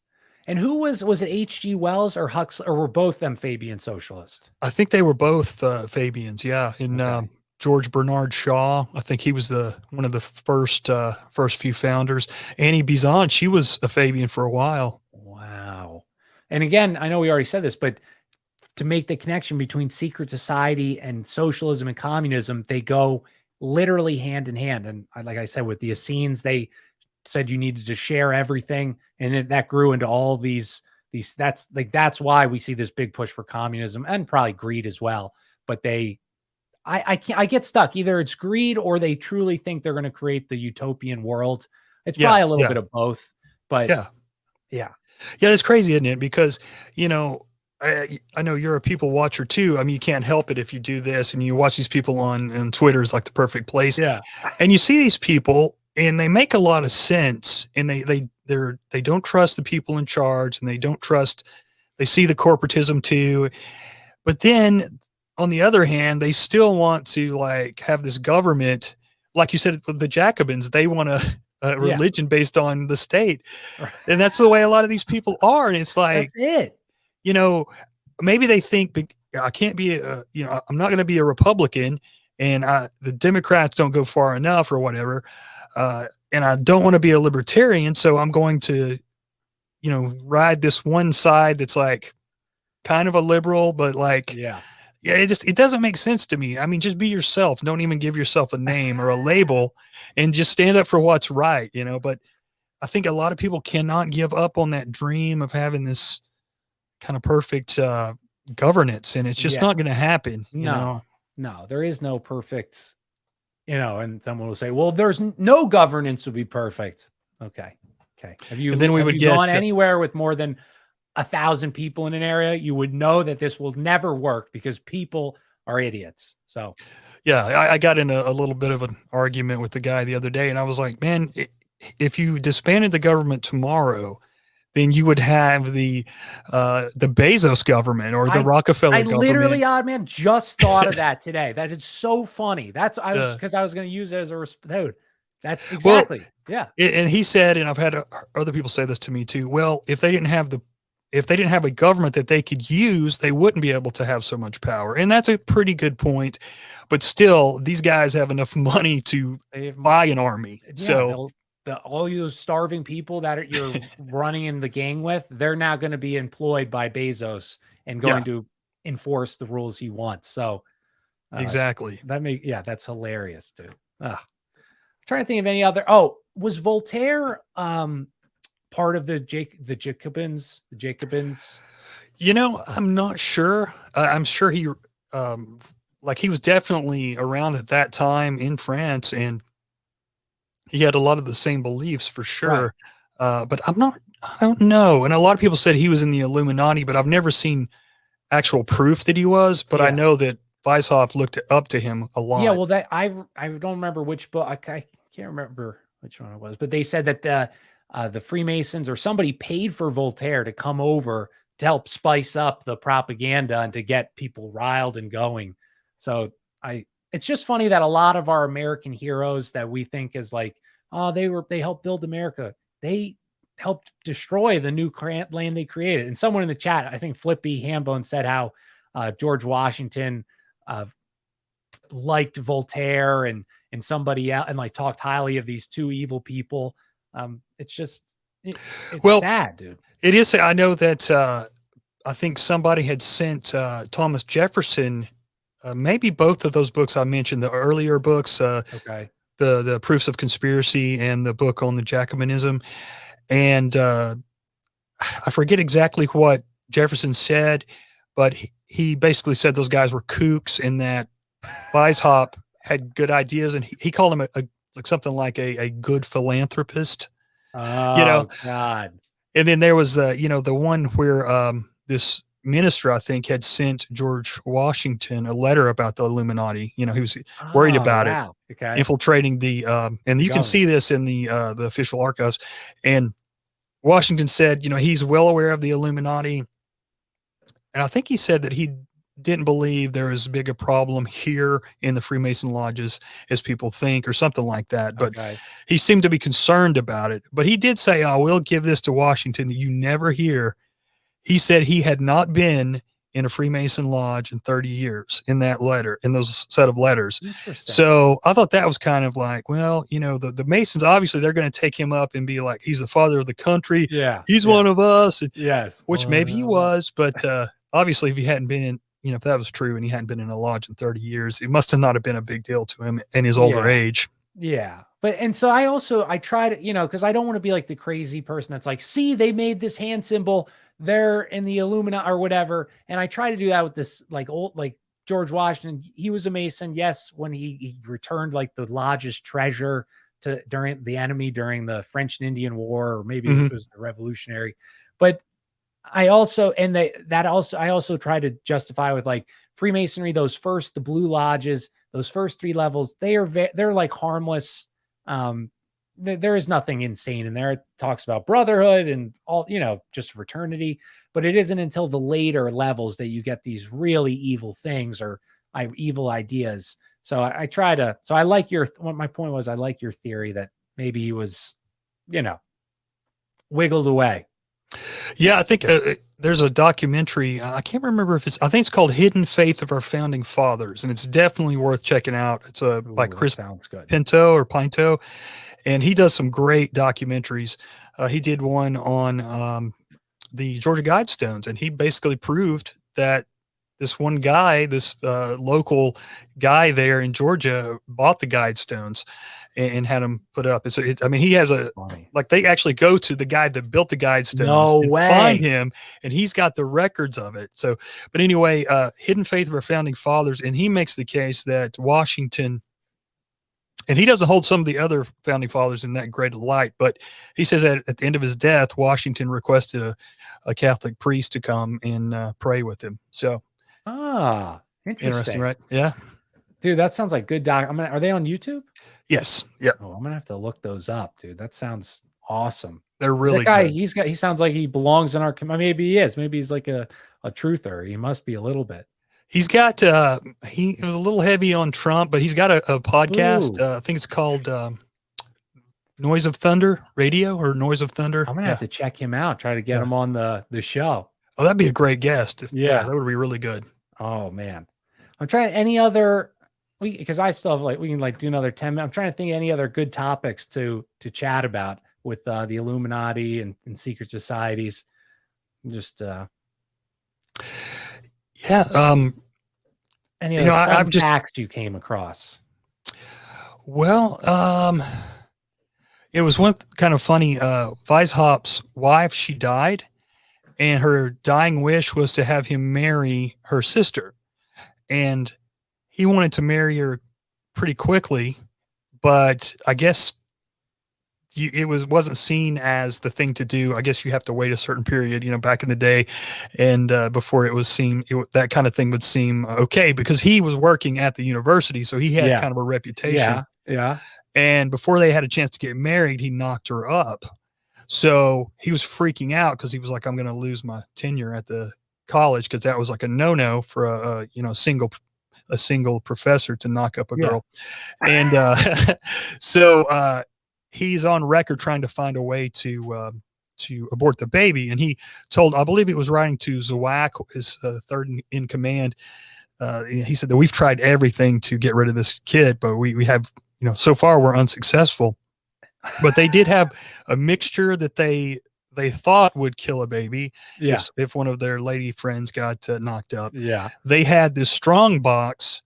And who was it, H.G. Wells or Huxley, or were both them Fabian socialist? I think they were both Fabians, yeah. And Okay. George Bernard Shaw, I think he was the one of the first few founders. Annie Besant, she was a Fabian for a while. Wow. And again, I know we already said this, but to make the connection between secret society and socialism and communism, they go literally hand in hand. And like I said, with the Essenes, they said you needed to share everything, and that grew into all these. That's why we see this big push for communism and probably greed as well. But I can't, I get stuck. Either it's greed or they truly think they're going to create the utopian world. It's Yeah, probably a little yeah, bit of both, but yeah. yeah, Yeah, it's crazy, isn't it? Because, you know, I know you're a people watcher too. I mean, you can't help it if you do this and you watch these people on Twitter is like the perfect place. yeah, And you see these people and they make a lot of sense and they don't trust the people in charge and they see the corporatism too. But then on the other hand, they still want to like have this government, like you said, the Jacobins, they want a yeah. religion based on the state. And that's the way a lot of these people are. And it's That's like, it. you know, maybe they think I can't be, I'm not going to be a Republican and the Democrats don't go far enough or whatever. And I don't want to be a libertarian. So I'm going to, ride this one side that's like kind of a liberal, but like, Yeah. yeah, it doesn't make sense to me. I mean, just be yourself. Don't even give yourself a name or a label and just stand up for what's right, but I think a lot of people cannot give up on that dream of having this kind of perfect governance, and it's just Yeah. not going to happen. No, there is no perfect, and someone will say, well, there's no governance would be perfect. Okay. Have And then you, we have would you get gone anywhere with more than 1,000 people in an area? You would know that this will never work because people are idiots. So yeah, I got in a little bit of an argument with the guy the other day, and I was like, man, if you disbanded the government tomorrow, then you would have the Bezos government or the I Rockefeller literally, government. Oddman, just thought of that today. That is so funny. That's uh, because I was going to use it as a dude. That's well, exactly. Yeah. and he said, and I've had other people say this to me too. Well, if they didn't have a government that they could use, they wouldn't be able to have so much power. And that's a pretty good point. But still, these guys have enough money to buy an army. Yeah, So all those starving people that you're running in the gang with, they're now going to be employed by Bezos and yeah, going to enforce the rules he wants. So uh, exactly. that's hilarious, dude. I'm trying to think of any other. Oh, was Voltaire part of the Jacobins? The Jacobins? I'm not sure. I'm sure he was definitely around at that time in France, and he had a lot of the same beliefs for Right. sure. But I don't know. And a lot of people said he was in the Illuminati, but I've never seen actual proof that he was. But I Yeah. know that Weishaupt looked up to him a Yeah, lot. well, that I don't remember which book. I can't remember which one it was, but they said that the Freemasons or somebody paid for Voltaire to come over to help spice up the propaganda and to get people riled and going. So it's just funny that a lot of our American heroes that we think is like, oh, they helped build America. They helped destroy the new land they created. And someone in the chat, I think Flippy Hambone, said how George Washington uh, liked Voltaire and somebody else and like talked highly of these two evil people. It's just it's Well, sad, dude. it is. I know that I think somebody had sent Thomas Jefferson maybe both of those books I mentioned, the earlier books, Okay. the proofs of conspiracy and the book on the Jacobinism. And I forget exactly what Jefferson said, but he basically said those guys were kooks and that Weishaupt had good ideas, and he called him like something like a good philanthropist, you know. Oh God. And then there was the one where this minister, I think, had sent George Washington a letter about the Illuminati. He was worried Oh about it wow. Okay. infiltrating and The you can see government. this in the official archives. And Washington said, he's well aware of the Illuminati. And I think he said that he didn't believe there was as big a problem here in the Freemason lodges as people think, or something like that. But Okay. he seemed to be concerned about it. But he did say, I will give this to Washington that you never hear. He said he had not been in a Freemason lodge in 30 years in that letter, in those set of letters. Interesting. So I thought that was kind of like, well, the Masons, obviously they're going to take him up and be like, he's the father of the country. Yeah. He's Yeah. one of us. Yes. Which maybe he was, but obviously if he hadn't been in, if that was true and he hadn't been in a lodge in 30 years, it must have not have been a big deal to him in his older age. Yeah. But, and so I try to, because I don't want to be like the crazy person that's like, see, they made this hand symbol. They're in the Illumina or whatever. And I try to do that with this like George Washington. He was a Mason. Yes. When he returned like the lodge's treasure during the French and Indian War, or maybe it was the Revolutionary. But I also try to justify with like Freemasonry, the Blue Lodges, those first 3 levels, they're like harmless. There is nothing insane in there. It talks about brotherhood and all, just fraternity, but it isn't until the later levels that you get these really evil things or evil ideas. So I like what my point was. I like your theory that maybe he was, wiggled away. Yeah, I think there's a documentary. I can't remember if I think it's called Hidden Faith of Our Founding Fathers, and it's definitely worth checking out. It's by Chris Pinto, and he does some great documentaries. He did one on the Georgia Guidestones, and he basically proved that this one guy, this local guy there in Georgia, bought the Guidestones and had them put up. And so, he has they actually go to the guy that built the Guidestones and find him, and he's got the records of it. So, but anyway, Hidden Faith of Our Founding Fathers, and he makes the case that Washington, and he doesn't hold some of the other founding fathers in that great light, but he says that at the end of his death, Washington requested a Catholic priest to come and pray with him. So, interesting, right? Yeah. Dude, that sounds like good doc. Are they on YouTube? Yes. Yeah. Oh, I'm gonna have to look those up, dude. That sounds awesome. They're really good. He sounds like he belongs in our community. Maybe he is. Maybe he's like a truther. He must be a little bit. He's got he was a little heavy on Trump, but he's got a podcast. I think it's called Noise of Thunder Radio or Noise of Thunder. I'm gonna have to check him out. Try to get him on the show. Oh, that'd be a great guest. Yeah, that would be really good. Oh man, I'm trying any other. Because I still have we can do another 10 minutes. I'm trying to think of any other good topics to chat about with the Illuminati and secret societies. Just any other facts you came across? Well, it was one kind of funny. Weishaupt's wife, she died, and her dying wish was to have him marry her sister, and he wanted to marry her pretty quickly, but I guess it wasn't seen as the thing to do. I guess you have to wait a certain period, back in the day, and before it was that kind of thing would seem okay, because he was working at the university, so he had kind of a reputation. Yeah. And before they had a chance to get married, he knocked her up. So he was freaking out because he was like, I'm going to lose my tenure at the college, because that was like a no-no for a single professor to knock up a girl. And so he's on record trying to find a way to abort the baby. And he told, I believe it was writing to Zawak, his third in command. He said that we've tried everything to get rid of this kid, but we have, so far we're unsuccessful. But they did have a mixture that they thought would kill a baby if one of their lady friends got knocked up. Yeah. They had this strong box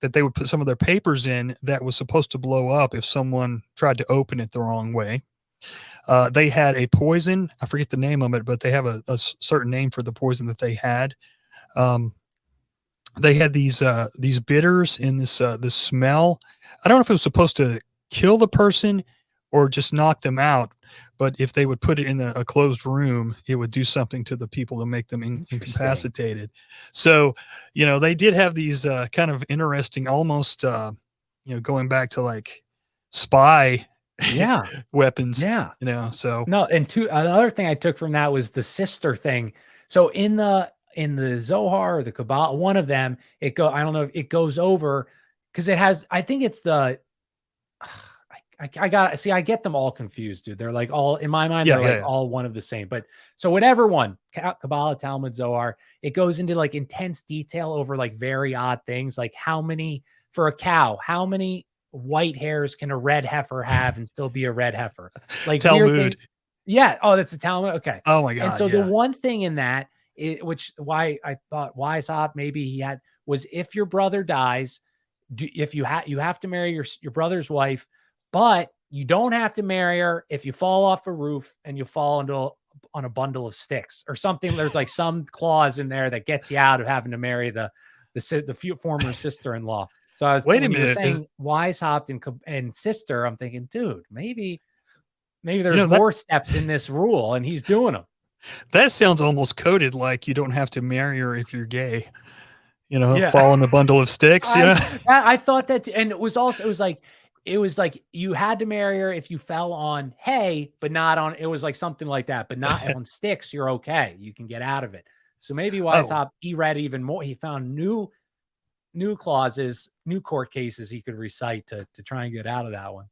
that they would put some of their papers in that was supposed to blow up if someone tried to open it the wrong way. They had a poison. I forget the name of it, but they have a certain name for the poison that they had. Um, they had these bitters in this smell. I don't know if it was supposed to kill the person or just knock them out, but if they would put it in a closed room, it would do something to the people to make them Interesting. incapacitated. So, they did have these kind of interesting, almost, going back to like spy Yeah. weapons, Yeah. so No, and another thing I took from that was the sister thing. So in the Zohar or the Kabbalah, one of them, I don't know if it goes over because it has, I think it's the I got see, I get them all confused, dude. They're like all in my mind, yeah, they're yeah, like yeah. all one of the same. But so whatever one, Kabbalah, Talmud, Zohar, it goes into like intense detail over like very odd things, like how many for a cow, how many white hairs can a red heifer have and still be a red heifer? Like weird thing. Talmud. Yeah. Oh, that's a Talmud. Okay. Oh my And God. so the Yeah. one thing in that, which why I thought wise hop maybe he had was if your brother dies, if you have to marry your brother's wife, but you don't have to marry her if you fall off a roof and you fall on a bundle of sticks or something. There's like some clause in there that gets you out of having to marry the former sister-in-law. So Wait a when you were minute. saying wise hopped and sister, I'm thinking, dude, maybe You there's know, that more steps in this rule and he's doing them. that sounds almost coded like you don't have to marry her if you're gay. Yeah. Fall in a bundle of sticks. I thought that, and it was like you had to marry her if you fell on hay, but not on. It was like something like that, but not on sticks. You're okay. You can get out of it. So maybe Oh, Weishaupt, he read even more. He found new clauses, new court cases he could recite to try and get out of that one.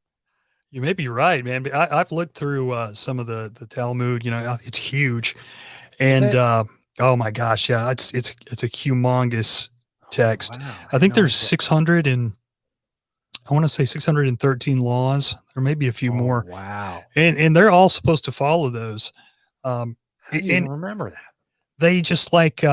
you may be right, man. But I've looked through some of the Talmud. It's huge, Is and it? oh my gosh, yeah, it's a humongous Oh text. wow, I I had think no there's idea. 600 and I want to say 613 laws. There may be a few Oh more, wow, and they're all supposed to follow those. Um, how do you even and remember that? they just like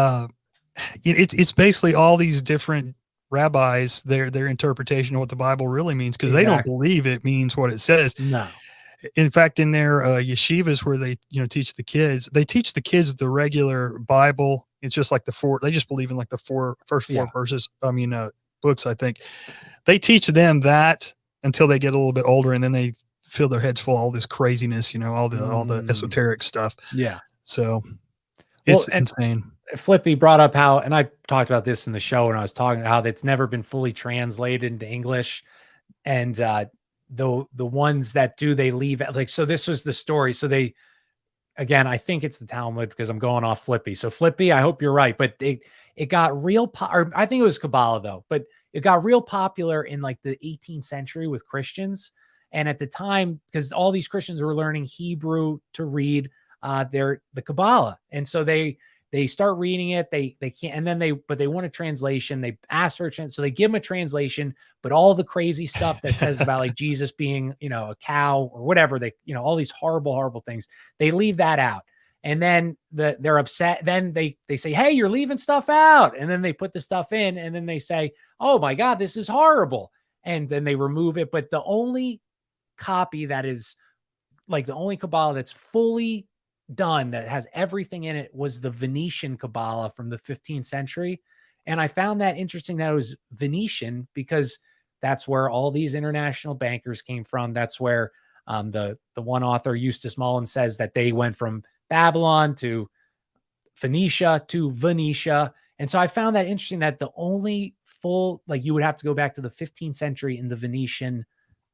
it's basically all these different rabbis their interpretation of what the Bible really means because they don't Exactly. believe it means what it says. No. In fact, in their yeshivas where they teach the kids, they teach the kids the regular Bible. It's just like they just believe in like the first four Yeah. verses. I mean, books. I think they teach them that until they get a little bit older, and then they fill their heads full of all this craziness. All the Mm, esoteric stuff. yeah. So Well, it's and insane. Flippy brought up how, and I talked about this in the show when I was talking how it's never been fully translated into English, and the ones that do, they leave like, so this was the story. So they, again, I think it's the Talmud because I'm going off Flippy. So Flippy, I hope you're right, but it got real, or I think it was Kabbalah though, but it got real popular in like the 18th century with Christians, and at the time because all these Christians were learning Hebrew to read the Kabbalah, and so they start reading it. They can't, and then they want a translation. They ask for a so they give them a translation, but all the crazy stuff that says about like Jesus being a cow or whatever, they all these horrible things, they leave that out. And then they're upset. Then they say, "Hey, you're leaving stuff out." And then they put the stuff in, and then they say, "Oh my God, this is horrible." And then they remove it. But the only copy that is like the only Kabbalah that's fully done that has everything in it was the Venetian Kabbalah from the 15th century. And I found that interesting that it was Venetian because that's where all these international bankers came from. That's where the one author, Eustace Mullins, says that they went from Babylon to Phoenicia to Venetia. And so I found that interesting that the only full, like you would have to go back to the 15th century in the Venetian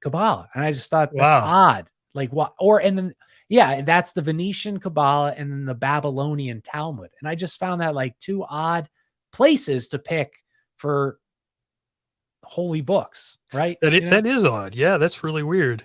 Kabbalah. And I just thought that's Wow. odd. Like what, or, and then, yeah, that's the Venetian Kabbalah and then the Babylonian Talmud. And I just found that like two odd places to pick for holy books, right? That is odd. Yeah, that's really weird.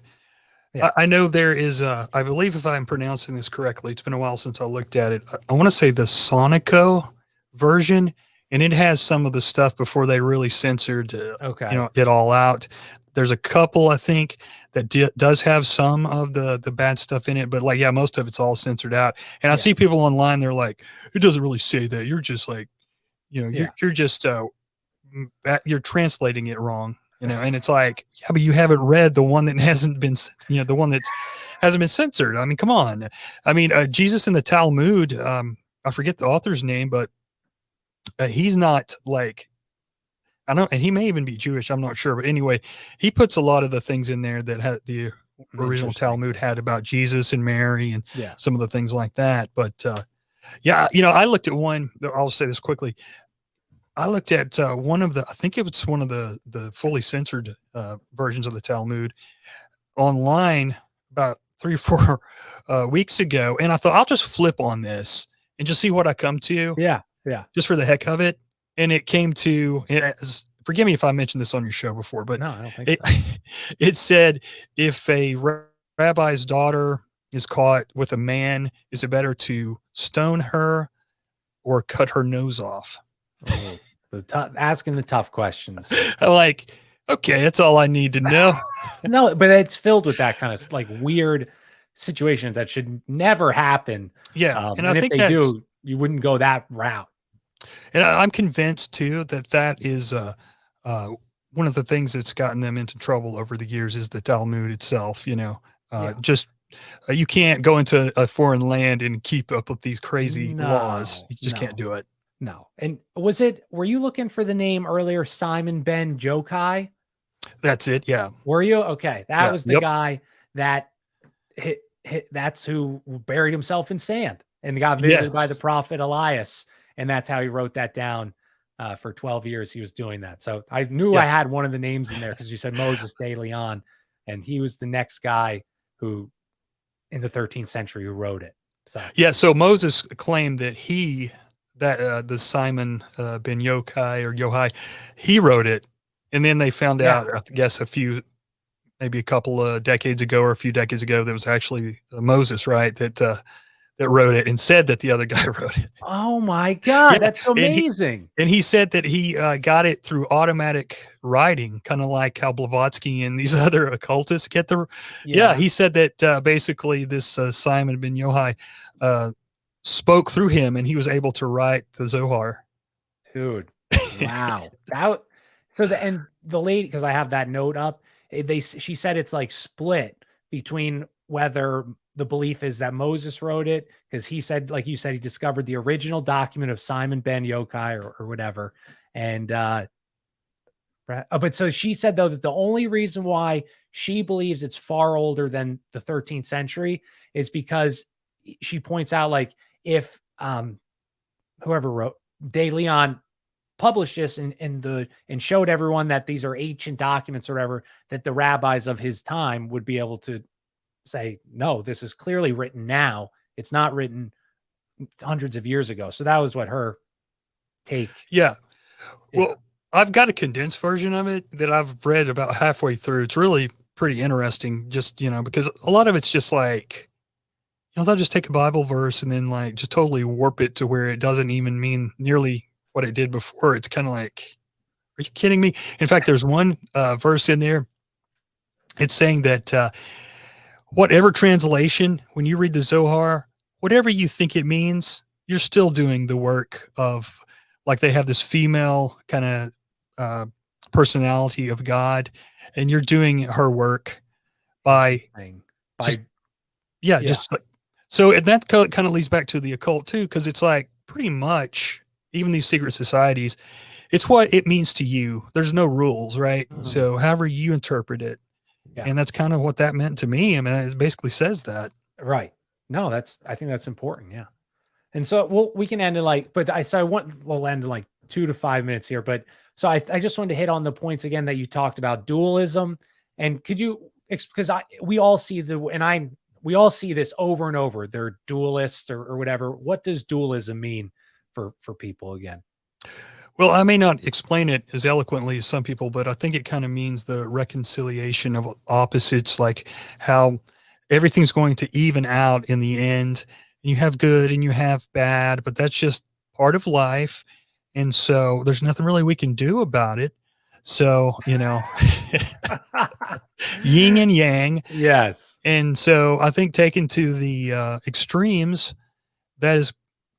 Yeah. I know there is I believe if I'm pronouncing this correctly, it's been a while since I looked at it. I want to say the Sonico version, and it has some of the stuff before they really censored, Okay. it all out. There's a couple, I think, that does have some of the bad stuff in it, but like, yeah, most of it's all censored out. And I Yeah. see people online, they're like, it doesn't really say that. You're just like, Yeah. you're just you're translating it wrong, and it's like, yeah, but you haven't read the one that hasn't been, the one that's hasn't been censored. I mean, come on. I mean, Jesus in the Talmud, I forget the author's name, but he's not like, I don't, and he may even be Jewish. I'm not sure, but anyway, he puts a lot of the things in there that had the original Interesting. Talmud had about Jesus and Mary and Yeah. some of the things like that. But yeah, I looked at one. I'll say this quickly. I looked at one of the, I think it was one of the fully censored versions of the Talmud online about 3 or 4 weeks ago, and I thought I'll just flip on this and just see what I come to, Yeah. Yeah. just for the heck of it. And it came to, forgive me if I mentioned this on your show before, but No, I don't think it so. it said, if a rabbi's daughter is caught with a man, is it better to stone her or cut her nose off? Oh, asking the tough questions. I'm like, okay, that's all I need to know. No, but it's filled with that kind of like weird situations that should never happen. Yeah, and I And if think they that's, do, you wouldn't go that route. and I'm convinced too that that is uh, one of the things that's gotten them into trouble over the years is the Talmud itself. Yeah. Just you can't go into a foreign land and keep up with these crazy laws. No, You just can't no, do it. no. And were you looking for the name earlier, Simon Ben Yokai? That's it. Yeah. Were you? Okay. That Yeah. was the Yep. guy that that's who buried himself in sand and got visited by Yes. the prophet Elias. And that's how he wrote that down. For 12 years, he was doing that. So I knew I Yeah. had one of the names in there because you said Moses de Leon, and he was the next guy who in the 13th century who wrote it. So Yeah. So Moses claimed that the Simon ben Yochai or Yohai, he wrote it. And then they found yeah, out, I guess, maybe a couple of decades ago or a few decades ago, that was actually Moses, right? That wrote it and said that the other guy wrote it. oh my God, Yeah. that's so And amazing. he said that he got it through automatic writing, kind of like how Blavatsky and these other occultists get yeah. Yeah, He said that basically this Simon ben Yohai spoke through him and he was able to write the Zohar. dude. Wow. And the lady, because I have that note up, she said it's like split between whether the belief is that Moses wrote it, because he said, like you said, he discovered the original document of Simon ben Yochai or whatever. And but so she said though that the only reason why she believes it's far older than the 13th century is because she points out, like, if whoever wrote De Leon published this and showed everyone that these are ancient documents or whatever, that the rabbis of his time would be able to say, no, this is clearly written now. It's not written hundreds of years ago. So that was what her take. Yeah. Yeah. Well, I've got a condensed version of it that I've read about halfway through. It's really pretty interesting, just, because a lot of it's just like, they'll just take a Bible verse and then like just totally warp it to where it doesn't even mean nearly what it did before. It's kind of like, are you kidding me? In fact, there's one verse in there. It's saying that whatever translation, when you read the Zohar, whatever you think it means, you're still doing the work of, like, they have this female kind of personality of God, and you're doing her work by just, yeah. just like, so, and that kind of leads back to the occult too, because it's like pretty much even these secret societies, it's what it means to you. There's no rules, right? Mhm. So however you interpret it. Yeah. And that's kind of what that meant to me. I mean, it basically says that. Right. No, I think that's important. Yeah. And so we can end in we'll end in like 2 to 5 minutes here. But so I just wanted to hit on the points again that you talked about dualism. And could you, because we all see we all see this over and over. They're dualists or whatever. What does dualism mean for people again? Well, I may not explain it as eloquently as some people, but I think it kind of means the reconciliation of opposites, like how everything's going to even out in the end. You have good and you have bad, but that's just part of life. And so there's nothing really we can do about it. So, yin and yang. Yes. And so I think taken to the extremes, that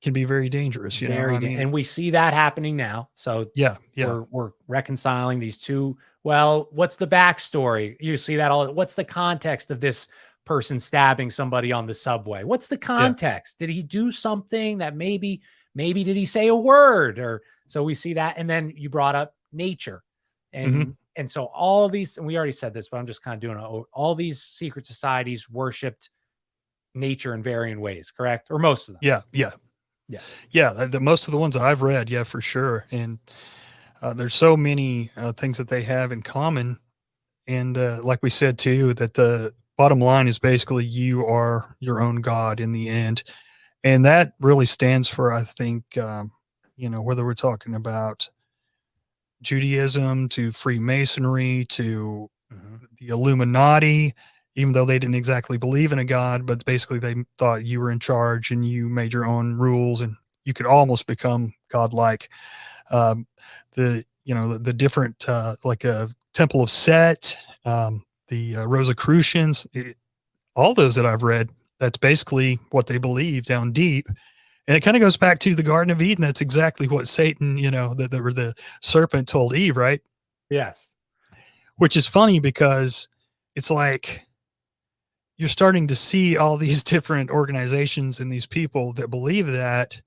can be very dangerous, you know? I mean, and we see that happening now. So yeah, yeah, we're reconciling these two. Well, what's the backstory? You see that all. What's the context of this person stabbing somebody on the subway? What's the yeah. context? Did he do something that maybe did he say a word? Or so we see that. And then you brought up nature. Mhm. And so all these, and we already said this, but I'm just kind of doing all these secret societies worshipped nature in varying ways, correct? Or most of them. Yeah, yeah. Yeah. Yeah, the most of the ones I've read, yeah, for sure, and, there's so many, things that they have in common, and, like we said too, that the bottom line is basically you are your own god in the end, and that really stands for, I think, whether we're talking about Judaism to Freemasonry to Mhm. the Illuminati, even though they didn't exactly believe in a god, but basically they thought you were in charge and you made your own rules and you could almost become godlike. Um, the different like a Temple of Set, the Rosicrucians, all those that I've read. That's basically what they believe down deep. And it kind of goes back to the Garden of Eden. That's exactly what Satan, the serpent told Eve, right? Yes. Which is funny because it's like you're starting to see all these different organizations and these people that believe that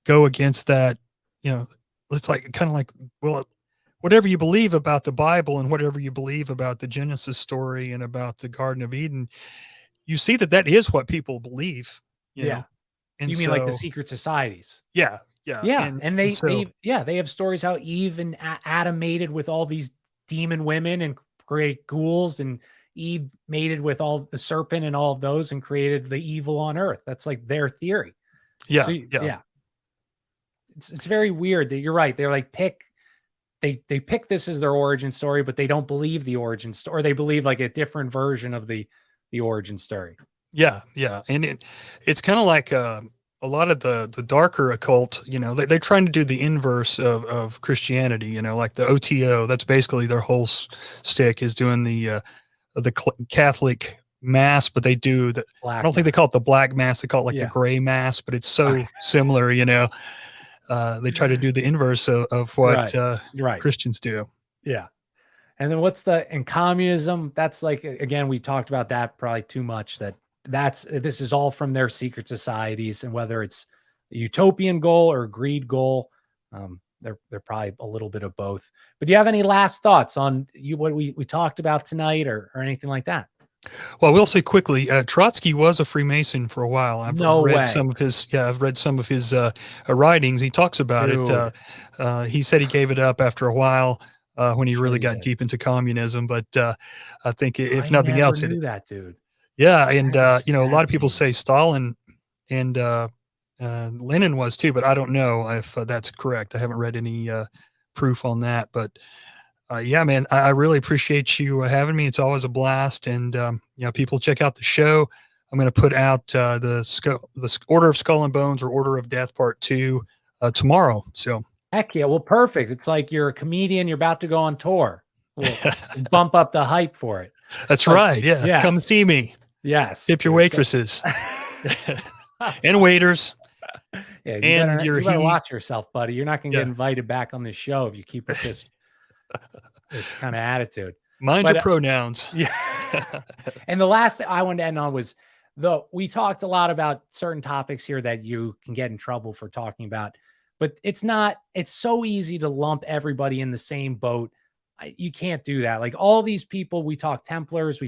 go against that, you know, it's like kind of like, well, whatever you believe about the Bible and whatever you believe about the Genesis story and about the Garden of Eden, you see that that is what people believe, you Yeah. know? And You mean like the so, secret societies? yeah, yeah. Yeah, And, and and so, they have stories how Eve and Adam mated with all these demon women and create ghouls, and Eve mated with all the serpent and all of those and created the evil on earth. That's like their theory. So yeah, yeah, yeah, it's very weird that you're right. They're like they pick this as their origin story, but they don't believe the origin story. Or they believe like a different version of the origin story. yeah, yeah. And it's kind of like, a lot of the darker occult, they're trying to do the inverse of Christianity, like the OTO. That's basically their whole stick is doing the Catholic mass, but they do the, I Black don't think they mass. call it the black mass. They call it like the Yeah. gray mass, but it's so similar, they try to do the inverse of what, Right. Right. Christians do. Yeah. And then what's the in communism? That's like again, we talked about that probably too much. This is all from their secret societies, and whether it's a utopian goal or a greed goal, they're probably a little bit of both. But do you have any last thoughts on what we talked about tonight, or anything like that? Well, we'll say quickly, Trotsky was a Freemason for a while. I've No read way, some of his, yeah, I've read some of his writings. He talks about it. dude. He said he gave it up after a while when he Sure really he got did. deep into communism. But I think if I nothing never else, knew that, dude. yeah. And, That is a lot of people fascinating. say Stalin and Lenin was too, but I don't know if that's correct. I haven't read any proof on that. But yeah, man, I really appreciate you having me. It's always a blast. And, people check out the show. I'm going to put out the Order of Skull and Bones or Order of Death Part 2 tomorrow. So Heck yeah. Well, perfect. It's like you're a comedian, you're about to go on tour. We'll bump up the hype for it. that's But right. Yeah. Come yes, see me. yes, Tip your dude. So waitresses and waiters yeah, and your you better heat. watch yourself, buddy. You're not gonna get Yeah. invited back on this show if you keep with this kind of attitude. Mind your But pronouns. yeah. And the last thing I wanted to end on was we talked a lot about certain topics here that you can get in trouble for talking about, but it's so easy to lump everybody in the same boat. You can't do that. Like all these people, we talked Templars,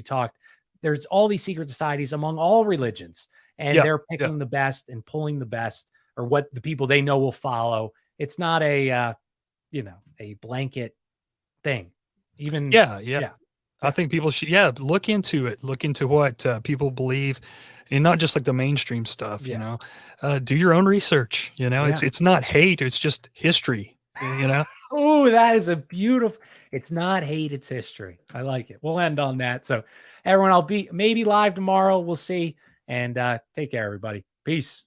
there's all these secret societies among all religions, and Yeah. they're Yeah. picking the best and pulling the best, or what the people they know will follow. It's not a blanket thing. Even Yeah. Yeah. yeah, I yeah, think people should, yeah, look into it. Look into what people believe, and not just like the mainstream stuff. yeah, Do your own research. yeah. It's not hate; it's just history. Oh, that is a beautiful. It's not hate, it's history. I like it. We'll end on that. So, everyone, I'll be maybe live tomorrow. We'll see. And take care, everybody. Peace.